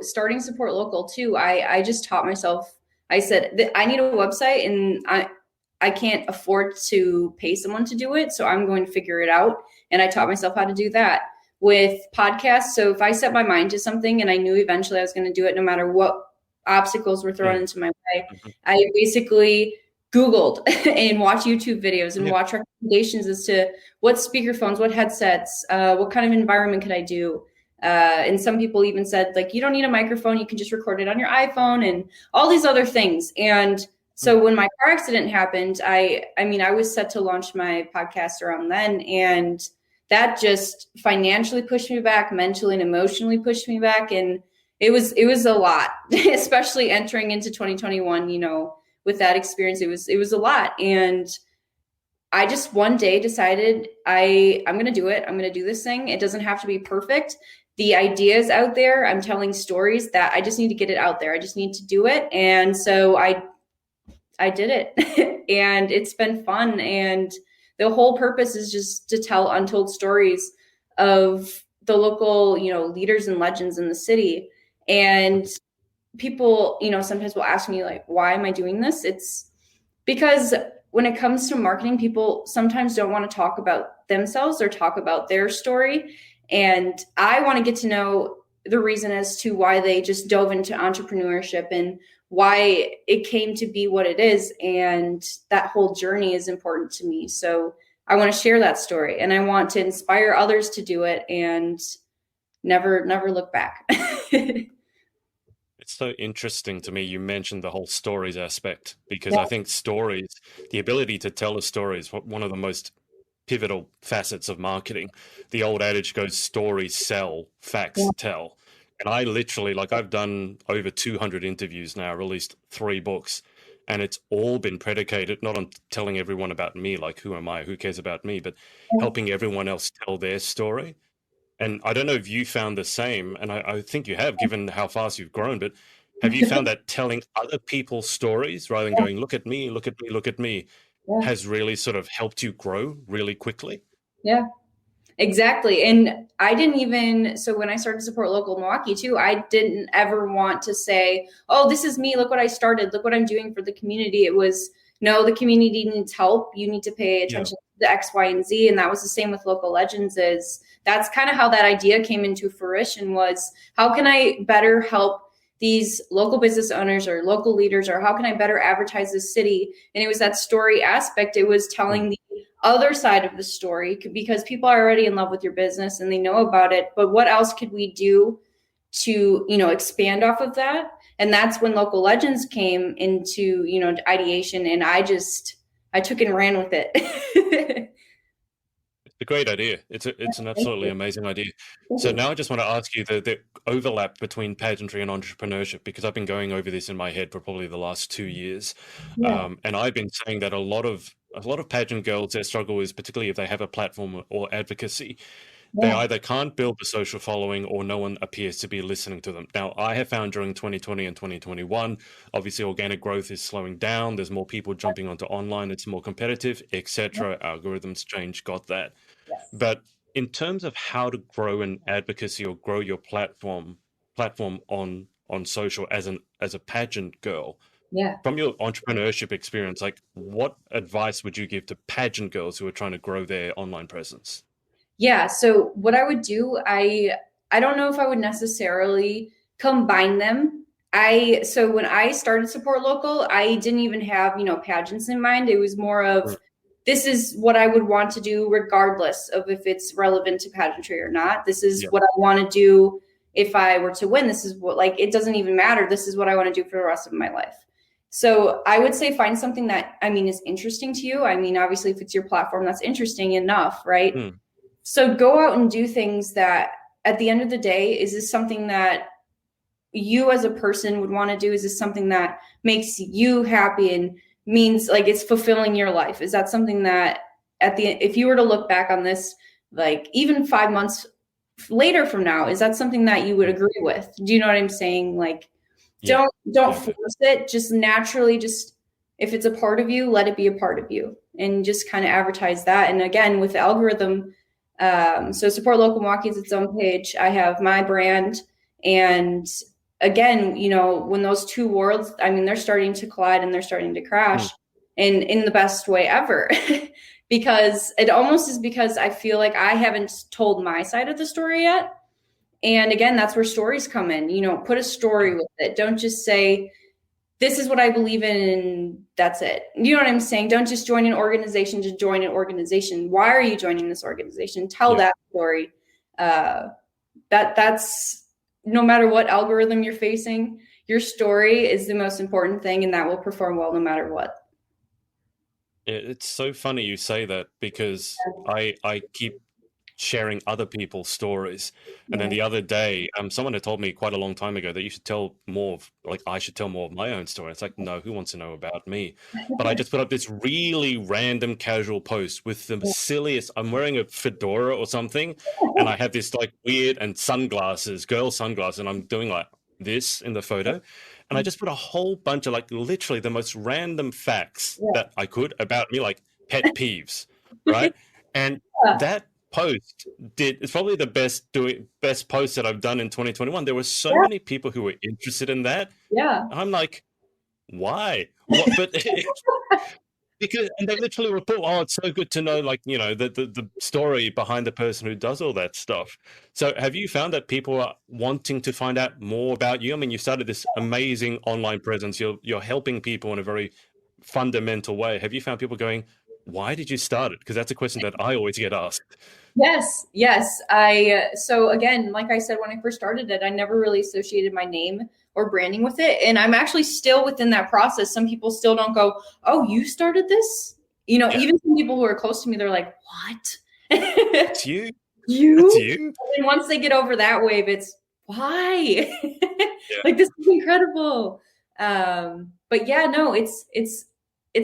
starting Support Local too, I just taught myself. I said, I need a website, and I can't afford to pay someone to do it. So I'm going to figure it out. And I taught myself how to do that. with podcasts. So if I set my mind to something and I knew eventually I was going to do it, no matter what obstacles were thrown into my way, I basically Googled and watched YouTube videos and watch recommendations as to what speakerphones, what headsets, what kind of environment could I do. And some people even said, like, you don't need a microphone, you can just record it on your iPhone and all these other things. And so when my car accident happened, I mean, I was set to launch my podcast around then, and that just financially pushed me back, mentally and emotionally pushed me back. And it was a lot, especially entering into 2021, you know, with that experience, it was a lot. And I just one day decided I'm going to do it. I'm going to do this thing. It doesn't have to be perfect. The idea is out there. I'm telling stories that I just need to get it out there. I just need to do it. And so I did it and it's been fun. And the whole purpose is just to tell untold stories of the local, you know, leaders and legends in the city. And people, you know, sometimes will ask me, like, why am I doing this? It's because when it comes to marketing, people sometimes don't want to talk about themselves or talk about their story. And I want to get to know the reason as to why they just dove into entrepreneurship and why it came to be what it is. And that whole journey is important to me. So I want to share that story, and I want to inspire others to do it and never look back. It's so interesting to me you mentioned the whole stories aspect, because I think stories, the ability to tell a story is one of the most pivotal facets of marketing. The old adage goes, stories sell, facts tell. And I literally, like, I've done over 200 interviews now, released 3 books, and it's all been predicated not on telling everyone about me, like, who am I, who cares about me, but helping everyone else tell their story. And I don't know if you found the same, and I think you have, given how fast you've grown, but have you found that telling other people's stories rather than going, look at me, look at me, look at me, has really sort of helped you grow really quickly? Yeah, exactly. And I didn't even, so when I started to support local Milwaukee too, I didn't ever want to say, oh, this is me, look what I started, look what I'm doing for the community. It was, no, the community needs help. You need to pay attention to the X, Y, and Z. And that was the same with local legends. Is that's kind of how that idea came into fruition, was how can I better help these local business owners or local leaders, or how can I better advertise this city? And it was that story aspect. It was telling the other side of the story, because people are already in love with your business and they know about it. But what else could we do to, you know, expand off of that? And that's when local legends came into, you know, ideation. And I took and ran with it. It's a great idea. It's an absolutely amazing idea. So now I just want to ask you the overlap between pageantry and entrepreneurship, because I've been going over this in my head for probably the last 2 years. And I've been saying that a lot of pageant girls, their struggle is, particularly if they have a platform or advocacy, they either can't build a social following or no one appears to be listening to them. Now, I have found during 2020 and 2021, obviously organic growth is slowing down. There's more people jumping onto online. It's more competitive, etc. Algorithms change, got that. But in terms of how to grow an advocacy or grow your platform on social as a pageant girl, from your entrepreneurship experience, like, what advice would you give to pageant girls who are trying to grow their online presence? Yeah. So what I would do, I don't know if I would necessarily combine them. So when I started Support Local, I didn't even have, you know, pageants in mind. It was more of, this is what I would want to do regardless of if it's relevant to pageantry or not. This is what I want to do if I were to win. This is what, like, it doesn't even matter. This is what I want to do for the rest of my life. So I would say find something that, I mean, is interesting to you. I mean, obviously, if it's your platform, that's interesting enough, right? So go out and do things that, at the end of the day, is this something that you as a person would want to do? Is this something that makes you happy and means, like, it's fulfilling your life? Is that something that if you were to look back on this, like, even 5 months later from now, is that something that you would agree with? Do you know what I'm saying? Like, don't force it. Just naturally, just, if it's a part of you, let it be a part of you, and just kind of advertise that. And again, with the algorithm, so Support Local Milwaukee is its own page. I have my brand, and again, you know, when those two worlds, I mean, they're starting to collide and they're starting to crash, and in the best way ever. because it almost is because I feel like I haven't told my side of the story yet. And again, that's where stories come in. Put a story with it. Don't just say, this is what I believe in, and that's it. You know what I'm saying? Don't just join an organization to join an organization. Why are you joining this organization? Tell that story. That's no matter what algorithm you're facing, your story is the most important thing, and that will perform well no matter what. It's so funny you say that, because I keep sharing other people's stories. And then the other day, someone had told me quite a long time ago that you should tell more of, like, I should tell more of my own story. It's like, no, who wants to know about me? But I just put up this really random casual post with the silliest, I'm wearing a fedora or something, and I have this like weird and sunglasses, girl sunglasses, and I'm doing like this in the photo. And I just put a whole bunch of like literally the most random facts that I could about me, like pet peeves, right? And that post it's probably the best post that I've done in 2021. There were so many people who were interested in that. I'm like, why? But because, and they literally report, oh, it's so good to know, like, the story behind the person who does all that stuff. So have you found that people are wanting to find out more about you? I mean, you started this amazing online presence. You're helping people in a very fundamental way. Have you found people going, why did you start it? Because that's a question that I always get asked. Yes. So again, like I said, when I first started it, I never really associated my name or branding with it. And I'm actually still within that process. Some people still don't go, oh, you started this? Even some people who are close to me, they're like, what? It's you? You? It's you? And once they get over that wave, it's why? Like, this is incredible. But yeah, no, it's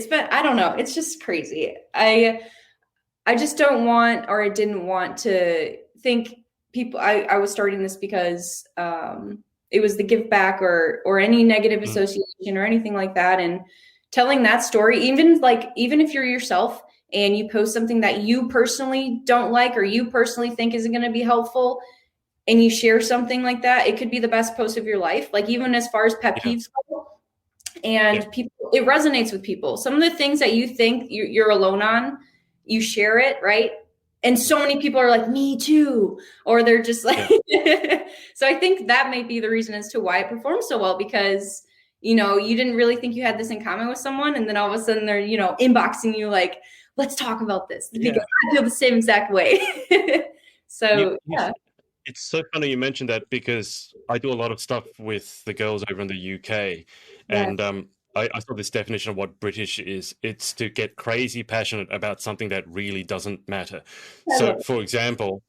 been, I don't know. It's just crazy. I just don't want, or I didn't want to think people, I was starting this because it was the give back or any negative association or anything like that. And telling that story, even if you're yourself and you post something that you personally don't like, or you personally think isn't going to be helpful, and you share something like that, it could be the best post of your life. Like, even as far as pet peeves go, and people, it resonates with people. Some of the things that you think you're alone on, you share it, right? And so many people are like, me too. Or they're just like, so I think that may be the reason as to why it performs so well, because, you didn't really think you had this in common with someone. And then all of a sudden they're, inboxing you like, let's talk about this, because I feel the same exact way. So, It's so funny you mentioned that, because I do a lot of stuff with the girls over in the UK. And I saw this definition of what British is. It's to get crazy passionate about something that really doesn't matter. So, for example,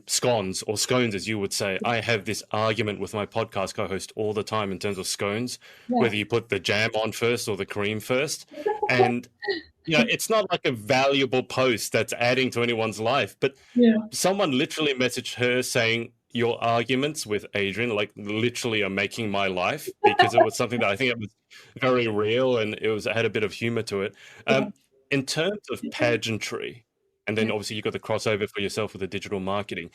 scones, or scones, as you would say, I have this argument with my podcast co-host all the time in terms of scones, whether you put the jam on first or the cream first. And, it's not like a valuable post that's adding to anyone's life, but someone literally messaged her saying, your arguments with Adrian, like, literally are making my life, because it was something that I think it was very real, and it had a bit of humor to it. In terms of pageantry, and then obviously you've got the crossover for yourself with the digital marketing.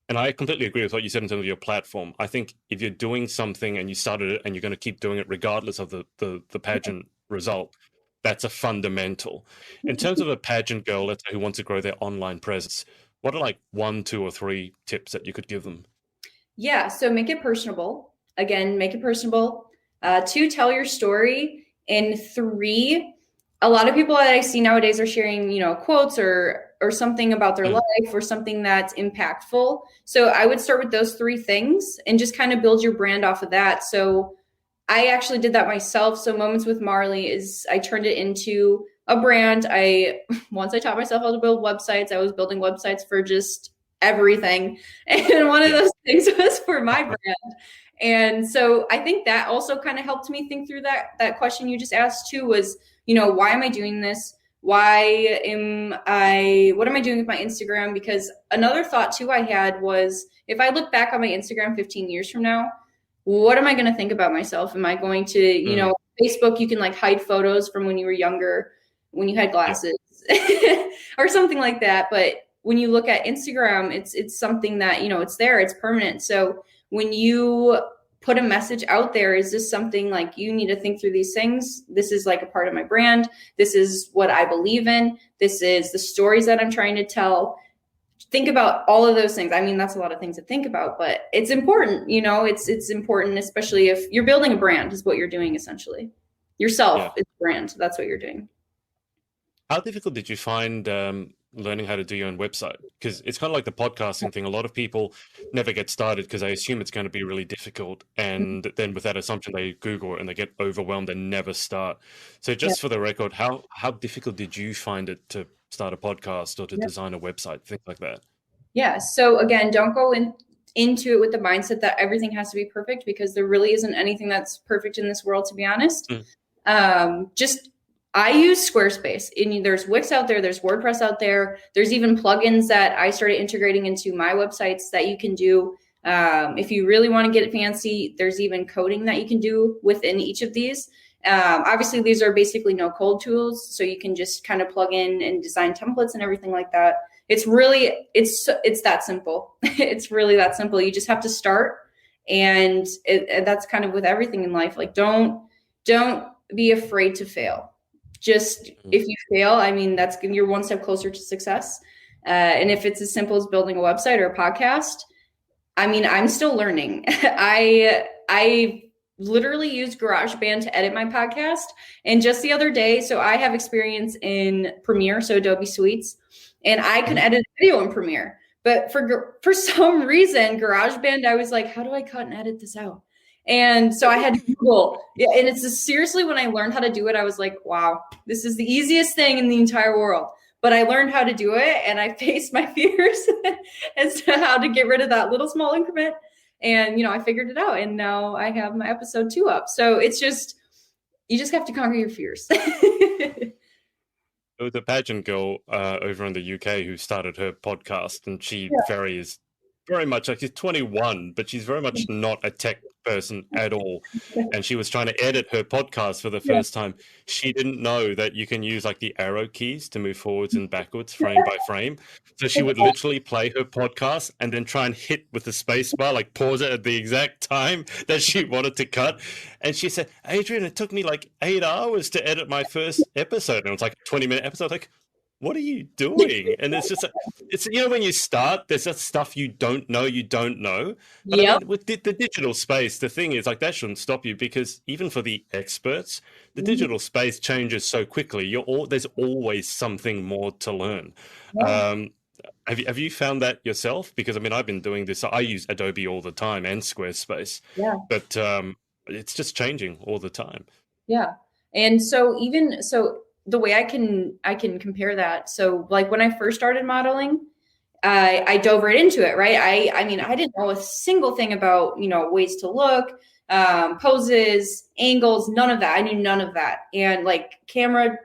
And I completely agree with what you said in terms of your platform. I think if you're doing something and you started it and you're going to keep doing it regardless of the pageant result, that's a fundamental. In terms of a pageant girl, let's say, who wants to grow their online presence, what are like 1, 2, or 3 tips that you could give them? Yeah, so make it personable. Again, make it personable. 2, tell your story. And 3, a lot of people that I see nowadays are sharing, quotes or something about their life, or something that's impactful. So I would start with those 3 things and just kind of build your brand off of that. So I actually did that myself. So Moments with Marleigh is, I turned it into a brand. Once I taught myself how to build websites, I was building websites for just everything. And one of those things was for my brand. And so I think that also kind of helped me think through that question you just asked too, was, why am I doing this? What am I doing with my Instagram? Because another thought too I had was, if I look back on my Instagram 15 years from now, what am I going to think about myself? Am I going to, Facebook, you can like hide photos from when you were younger, when you had glasses or something like that. But when you look at Instagram, it's something that, it's there, it's permanent. So when you put a message out there. Is this something like you need to think through these things? This is like a part of my brand. This is what I believe in. This is the stories that I'm trying to tell. Think about all of those things. I mean, that's a lot of things to think about, but it's important, you know, it's important, especially if you're building a brand is what you're doing essentially. Yourself is a brand. That's what you're doing. How difficult did you find learning how to do your own website? Because it's kind of like the podcasting thing. A lot of people never get started because they assume it's going to be really difficult. And then with that assumption, they Google it and they get overwhelmed and never start. So just for the record, how difficult did you find it to start a podcast or to design a website, things like that? Yeah. So again, don't go into it with the mindset that everything has to be perfect, because there really isn't anything that's perfect in this world, to be honest. I use Squarespace, and there's Wix out there, there's WordPress out there. There's even plugins that I started integrating into my websites that you can do. If you really want to get it fancy, there's even coding that you can do within each of these. Obviously, these are basically no code tools, so you can just kind of plug in and design templates and everything like that. It's really, it's that simple. It's really that simple. You just have to start, and that's kind of with everything in life. Like, don't be afraid to fail. Just if you fail, I mean, you're one step closer to success. And if it's as simple as building a website or a podcast, I mean, I'm still learning. I literally used GarageBand to edit my podcast. And just the other day, so I have experience in Premiere, so Adobe Suites, and I can edit a video in Premiere. But for some reason, GarageBand, I was like, how do I cut and edit this out? And so I had to Google. Yeah, and it's seriously, when I learned how to do it, I was like, wow, this is the easiest thing in the entire world. But I learned how to do it, and I faced my fears as to how to get rid of that little small increment. And, you know, I figured it out, and now I have my episode 2 up. So it's just, you just have to conquer your fears. There was a pageant girl over in the UK who started her podcast, and she is very much like, she's 21, but she's very much not a tech person at all. And she was trying to edit her podcast for the first time. She didn't know that you can use like the arrow keys to move forwards and backwards frame by frame. So she would literally play her podcast and then try and hit with the space bar, like pause it at the exact time that she wanted to cut. And she said, Adrian, it took me like 8 hours to edit my first episode. And it was like a 20-minute episode. Like, what are you doing? And it's just, it's, you know, when you start, there's just stuff you don't know. But I mean, with the digital space, the thing is, like, that shouldn't stop you, because even for the experts, the digital space changes so quickly. There's always something more to learn. Have you found that yourself? Because I mean, I've been doing this. I use Adobe all the time and Squarespace. But it's just changing all the time. And so the way I can compare that. So like when I first started modeling, I dove right into it, right? I mean, I didn't know a single thing about, you know, ways to look, poses, angles, none of that. I knew none of that. And like camera,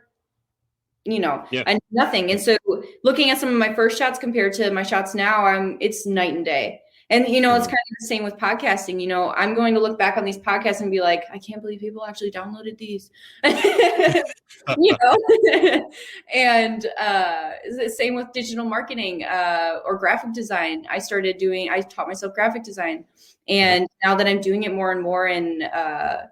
you know, I knew nothing. And so looking at some of my first shots compared to my shots now, it's night and day. And, you know, it's kind of the same with podcasting. You know, I'm going to look back on these podcasts and be like, I can't believe people actually downloaded these, you know, and the same with digital marketing or graphic design. I taught myself graphic design. And now that I'm doing it more and more and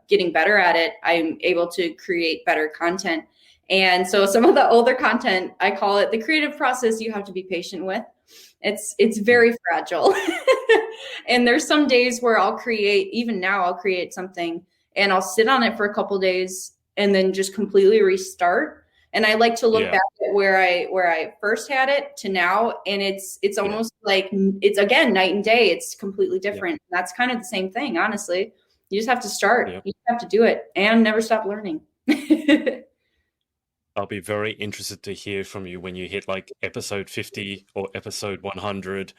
getting better at it, I'm able to create better content. And so some of the older content, I call it the creative process you have to be patient with. It's very fragile. And there's some days where I'll create something and I'll sit on it for a couple of days and then just completely restart. And I like to look back at where I first had it to now. And it's almost like it's, again, night and day. It's completely different. That's kind of the same thing, honestly. You just have to start. You just have to do it and never stop learning. I'll be very interested to hear from you when you hit like episode 50 or episode 100.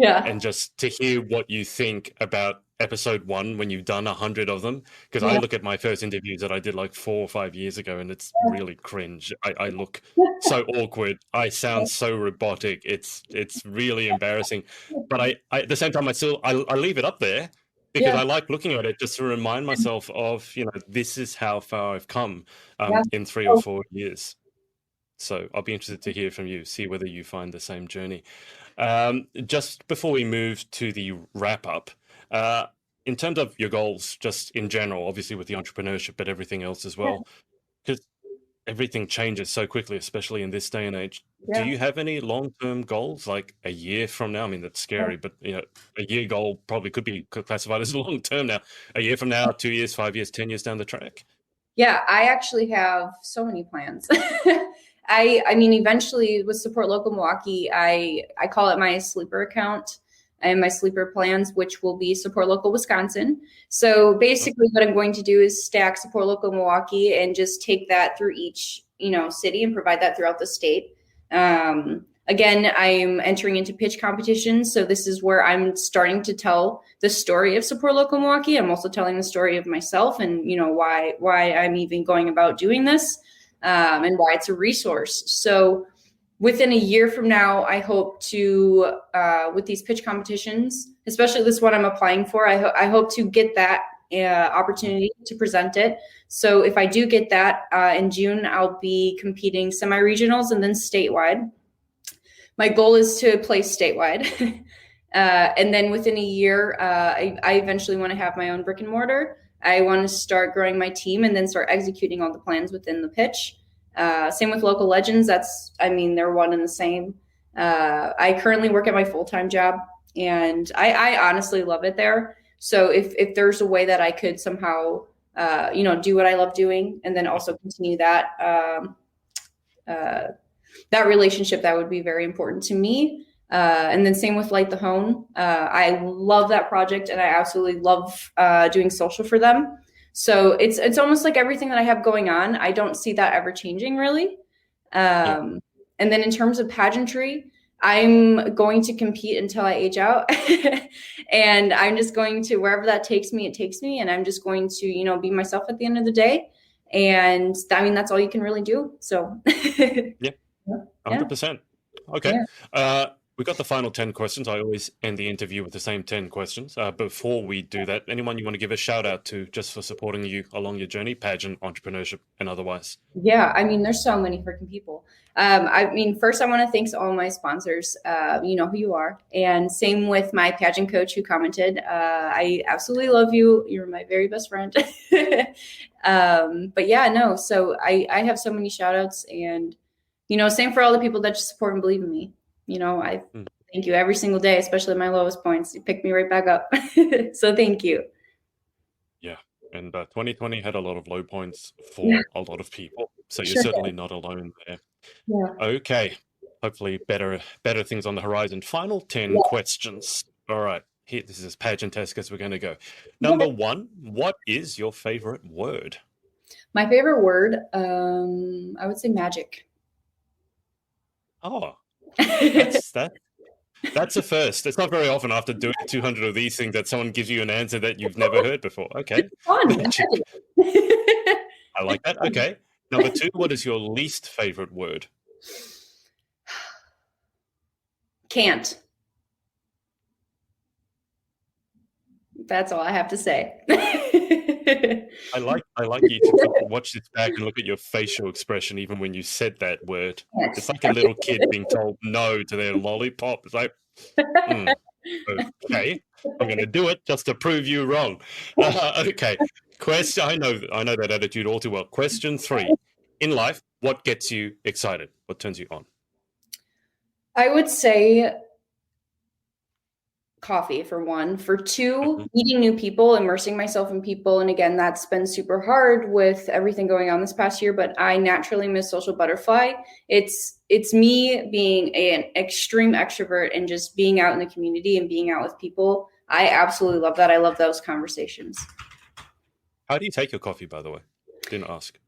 And just to hear what you think about episode 1 when you've done 100 of them. Because I look at my first interviews that I did like 4 or 5 years ago, and it's really cringe. I look so awkward. I sound so robotic. It's really embarrassing. But I at the same time, I leave it up there because I like looking at it just to remind myself of, you know, this is how far I've come in 3 or 4 years. So I'll be interested to hear from you, see whether you find the same journey. Just before we move to the wrap up, in terms of your goals, just in general, obviously with the entrepreneurship, but everything else as well, because everything changes so quickly, especially in this day and age. Do Yeah. you have any long-term goals, like a year from now? I mean, that's Yeah. scary, but a year goal probably could be classified as long-term now. A year from now, 2 years, 5 years, 10 years down the track? Yeah, I actually have so many plans. I mean, eventually with Support Local Milwaukee, I call it my sleeper account and my sleeper plans, which will be Support Local Wisconsin. So basically, what I'm going to do is stack Support Local Milwaukee and just take that through each city and provide that throughout the state. Again, I'm entering into pitch competitions, so this is where I'm starting to tell the story of Support Local Milwaukee. I'm also telling the story of myself and why I'm even going about doing this, and why it's a resource. So within a year from now, I hope to, with these pitch competitions, especially this one I'm applying for, I hope to get that opportunity to present it. So if I do get that in June, I'll be competing semi-regionals and then statewide. My goal is to place statewide. And then within a year, I eventually want to have my own brick and mortar. I want to start growing my team and then start executing all the plans within the pitch. Same with Local Legends. They're one and the same. I currently work at my full-time job, and I honestly love it there. So if there's a way that I could somehow, do what I love doing and then also continue that relationship, that would be very important to me. And then same with Light the Hone. I love that project, and I absolutely love doing social for them. So it's almost like everything that I have going on, I don't see that ever changing really. And then in terms of pageantry, I'm going to compete until I age out. And I'm just going to, wherever that takes me, it takes me. And I'm just going to, be myself at the end of the day. And that's all you can really do. So yeah. 100%. Okay. Yeah. We got the final 10 questions. I always end the interview with the same 10 questions. Before we do that, anyone you want to give a shout out to just for supporting you along your journey, pageant, entrepreneurship, and otherwise? Yeah, there's so many freaking people. First I want to thank all my sponsors. You know who you are. And same with my pageant coach who commented. I absolutely love you. You're my very best friend. But yeah, no. So I have so many shout outs, and same for all the people that just support and believe in me. I thank you every single day, especially my lowest points. You pick me right back up. So thank you. Yeah. And 2020 had a lot of low points for a lot of people. So you're certainly not alone there. Yeah. Okay. Hopefully better things on the horizon. Final 10 questions. All right. Here, this is as pageant-esque as we're going to go. Number one, what is your favorite word? My favorite word, I would say magic. Oh, that's a first. It's not very often after doing 200 of these things that someone gives you an answer that you've never heard before. Okay. Magic. I like that. Okay. Number two, what is your least favorite word? Can't. That's all I have to say. I like you to watch this back and look at your facial expression even when you said that word. It's like a little kid being told no to their lollipop. It's like, okay, I'm going to do it just to prove you wrong. Okay, question. I know that attitude all too well. Question 3: in life, what gets you excited? What turns you on? I would say coffee for one. For two, meeting new people, immersing myself in people. And again, that's been super hard with everything going on this past year, but I naturally am a social butterfly. It's me being an extreme extrovert and just being out in the community and being out with people. I absolutely love that. I love those conversations. How do you take your coffee, by the way? Didn't ask.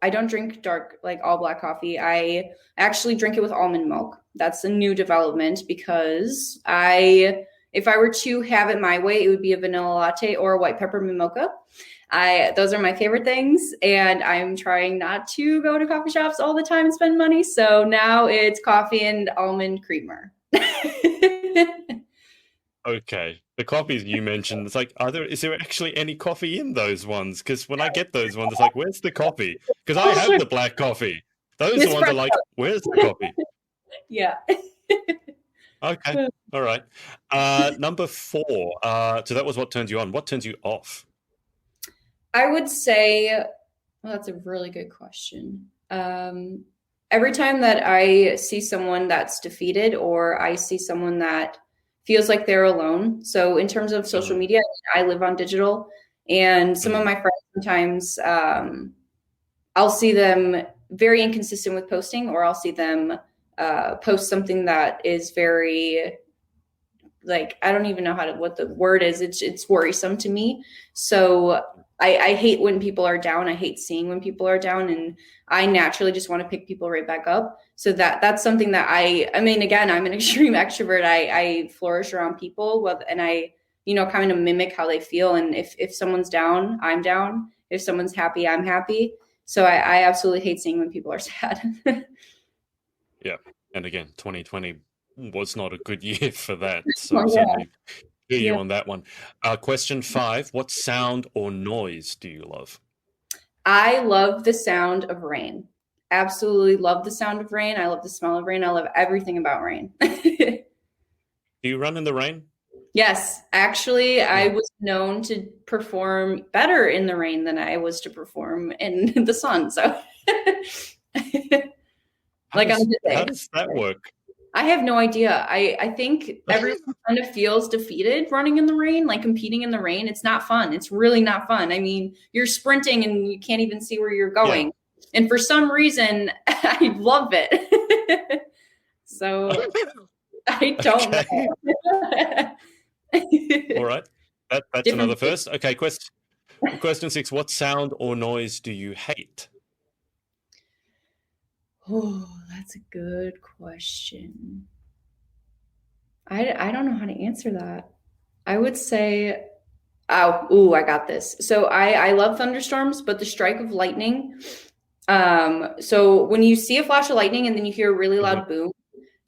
I don't drink dark, like all black coffee. I actually drink it with almond milk. That's a new development because if I were to have it my way, it would be a vanilla latte or a white peppermint mocha. Those are my favorite things, and I'm trying not to go to coffee shops all the time and spend money. So now it's coffee and almond creamer. Okay. The coffees you mentioned, it's like, is there actually any coffee in those ones? Because when I get those ones, it's like, where's the coffee? Because I have the black coffee. Those ones are like, where's the coffee? Yeah. Okay. All right. Number 4. So that was what turns you on. What turns you off? I would say, well, that's a really good question. Every time that I see someone that's defeated or I see someone that feels like they're alone. So in terms of social Mhm. media, I live on digital, and some of Mhm. my friends sometimes I'll see them very inconsistent with posting, or I'll see them post something that is very, like, I don't even know what the word is. It's worrisome to me. So I hate when people are down. I hate seeing when people are down, and I naturally just want to pick people right back up. So that's something that I mean, again, I'm an extreme extrovert. I flourish around people, and I, kind of mimic how they feel. And if someone's down, I'm down. If someone's happy, I'm happy. So I absolutely hate seeing when people are sad. Yeah. And again, 2020 was not a good year for that. So Oh, yeah. certainly hear Yeah. you on that one. Question 5. What sound or noise do you love? I love the sound of rain. Absolutely love the sound of rain. I love the smell of rain. I love everything about rain. Do you run in the rain? Yes, actually, I Mm. was known to perform better in the rain than I was to perform in the sun. So, How like on a does good how day. does that work? I have no idea. I think everyone kind of feels defeated running in the rain, like competing in the rain. It's not fun. It's really not fun. I mean, you're sprinting and you can't even see where you're Yeah. going. And for some reason, I love it. So I don't Okay. know. All right. That's Different. another first. Okay. Question 6. What sound or noise do you hate? Oh, that's a good question. I don't know how to answer that. I would say, oh, ooh, I got this. So I love thunderstorms, but the strike of lightning. So when you see a flash of lightning and then you hear a really Mhm. loud boom,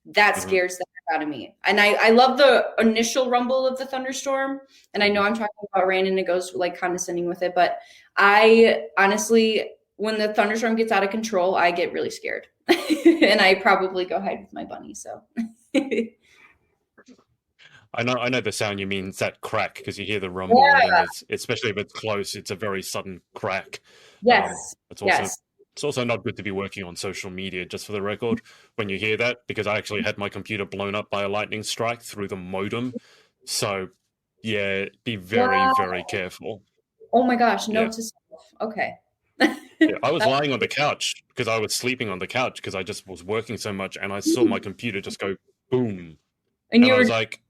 that Mhm. scares the heck out of me. And I love the initial rumble of the thunderstorm. And I know Mhm. I'm talking about rain and it goes like condescending with it, but I honestly, when the thunderstorm gets out of control, I get really scared. And I probably go hide with my bunny. So I know the sound you mean. It's that crack because you hear the rumble, and then yeah, there's, especially if it's close, it's a very sudden crack. yes, It's also yes. it's also not good to be working on social media, just for the record, when you hear that, because I actually had my computer blown up by a lightning strike through the modem. So yeah, be very, Wow. very careful. Oh my gosh, Yeah. note to self. Okay. Yeah, I was That- lying on the couch because I was sleeping on the couch because I just was working so much, and I saw my computer just go boom, and and you I were, was like,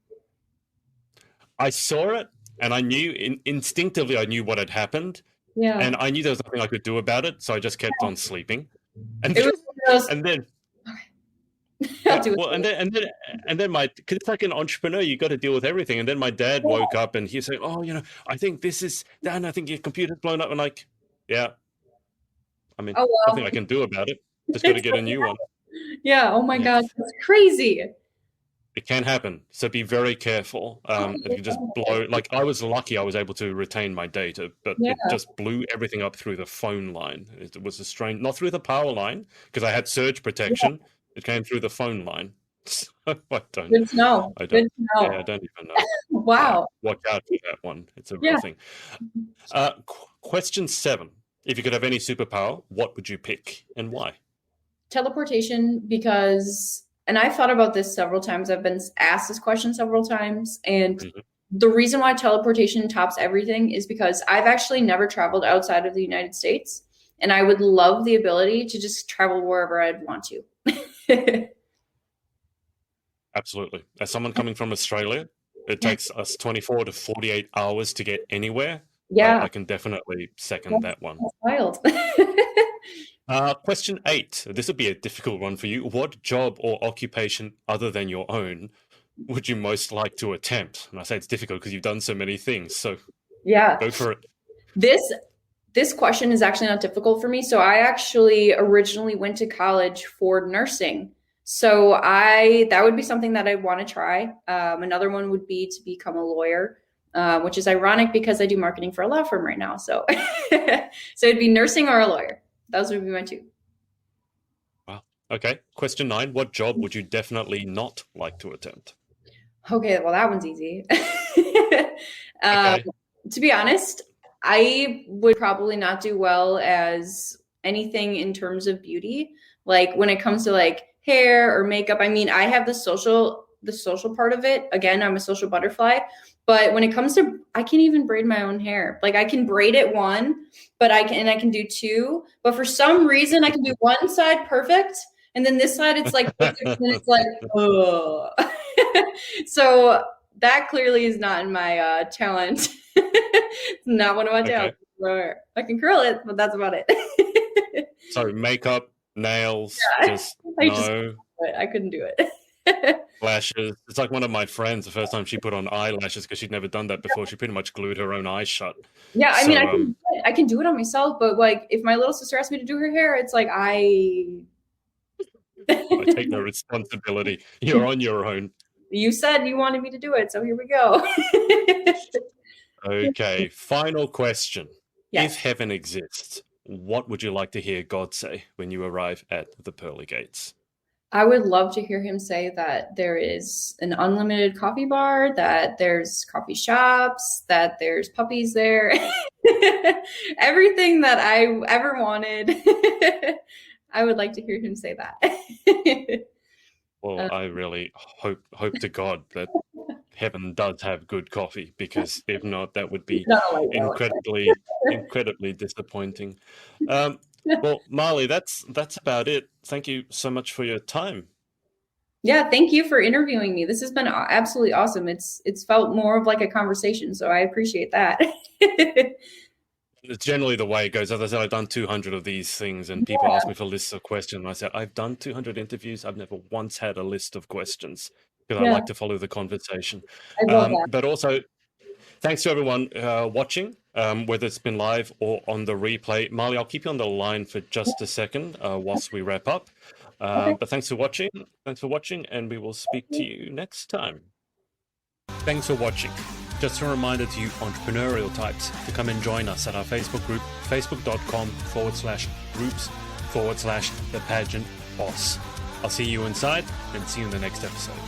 I saw it, and I knew instinctively I knew what had happened, yeah. and I knew there was nothing I could do about it, so I just kept on sleeping, and It was one of those, and then okay, I'll yeah, do well, it. and then my, because it's like an entrepreneur, you got to deal with everything, and then my dad woke up and he's saying, "Oh, I think this is Dan. I think your computer's blown up," and like, yeah, I mean, Oh nothing I well. can do about it. Just got to It's, get a new one. yeah. Oh my Yeah. God, that's crazy. It can happen, so be very careful. It can just blow. Like I was lucky, I was able to retain my data, but Yeah. it just blew everything up through the phone line. It was a strange, not through the power line because I had surge Yeah. protection. It came through the phone line. So I don't, Good to know. I don't, Good to yeah, I know. don't even know. Yeah, Wow. watch out for that one. It's a real Yeah. thing. Question 7: If you could have any superpower, what would you pick and why? Teleportation, because, and I've thought about this several times. I've been asked this question several times. And Mhm. the reason why teleportation tops everything is because I've actually never traveled outside of the United States. And I would love the ability to just travel wherever I'd want to. Absolutely. As someone coming from Australia, it Yeah. takes us 24 to 48 hours to get anywhere. Yeah. I can definitely second That's, that one. that's wild. Question 8. This would be a difficult one for you. What job or occupation other than your own would you most like to attempt? And I say it's difficult because you've done so many things. So Yeah. go for it. This this question is actually not difficult for me. So I actually originally went to college for nursing. So I that would be something that I want to try. Another one would be to become a lawyer, which is ironic because I do marketing for a law firm right now. So so it'd be nursing or a lawyer. Those would be my two. Wow. Okay. Question 9. What job would you definitely not like to attempt? Okay, well, that one's easy. um, Okay. to be honest, I would probably not do well as anything in terms of beauty. Like when it comes to like hair or makeup, I mean, I have the social part of it. Again, I'm a social butterfly. But when it comes to, I can't even braid my own hair. Like I can braid it one, but I can do two. But for some reason, I can do one side perfect, and then this side it's like, and it's like, oh. So that clearly is not in my talent. It's not one of my Okay. talents. I can curl it, but that's about it. So makeup, nails, Yeah, just I just no I couldn't do it. lashes. It's like one of my friends, the first time she put on eyelashes because she'd never done that before, she pretty much glued her own eyes shut. Yeah, I mean, So I can do it on myself, but like if my little sister asked me to do her hair, it's like I take no responsibility. You're on your own. you said you wanted me to do it, so here we go. Okay, final question. Yes. If heaven exists, what would you like to hear God say when you arrive at the pearly gates? I would love to hear him say that there is an unlimited coffee bar, that there's coffee shops, that there's puppies there. Everything that I ever wanted. I would like to hear him say that. Well, I really hope to God that heaven does have good coffee, because if not, that would be Not like incredibly disappointing. Well, Marleigh, that's about it. Thank you so much for your time. Yeah, thank you for interviewing me. This has been absolutely awesome. It's felt more of like a conversation, so I appreciate that. It's generally the way it goes. As I said, I've done 200 of these things, and people ask me for lists of questions. And I said, I've done 200 interviews. I've never once had a list of questions, because I Yeah, like to follow the conversation. I love that. But also, thanks to everyone watching, whether it's been live or on the replay. Marleigh, I'll keep you on the line for just a second whilst we wrap up. Okay. But thanks for watching. Thanks for watching, and we will speak to you next time. Thanks for watching. Just a reminder to you entrepreneurial types to come and join us at our Facebook group, facebook.com/groups/the pageant boss. I'll see you inside, and see you in the next episode.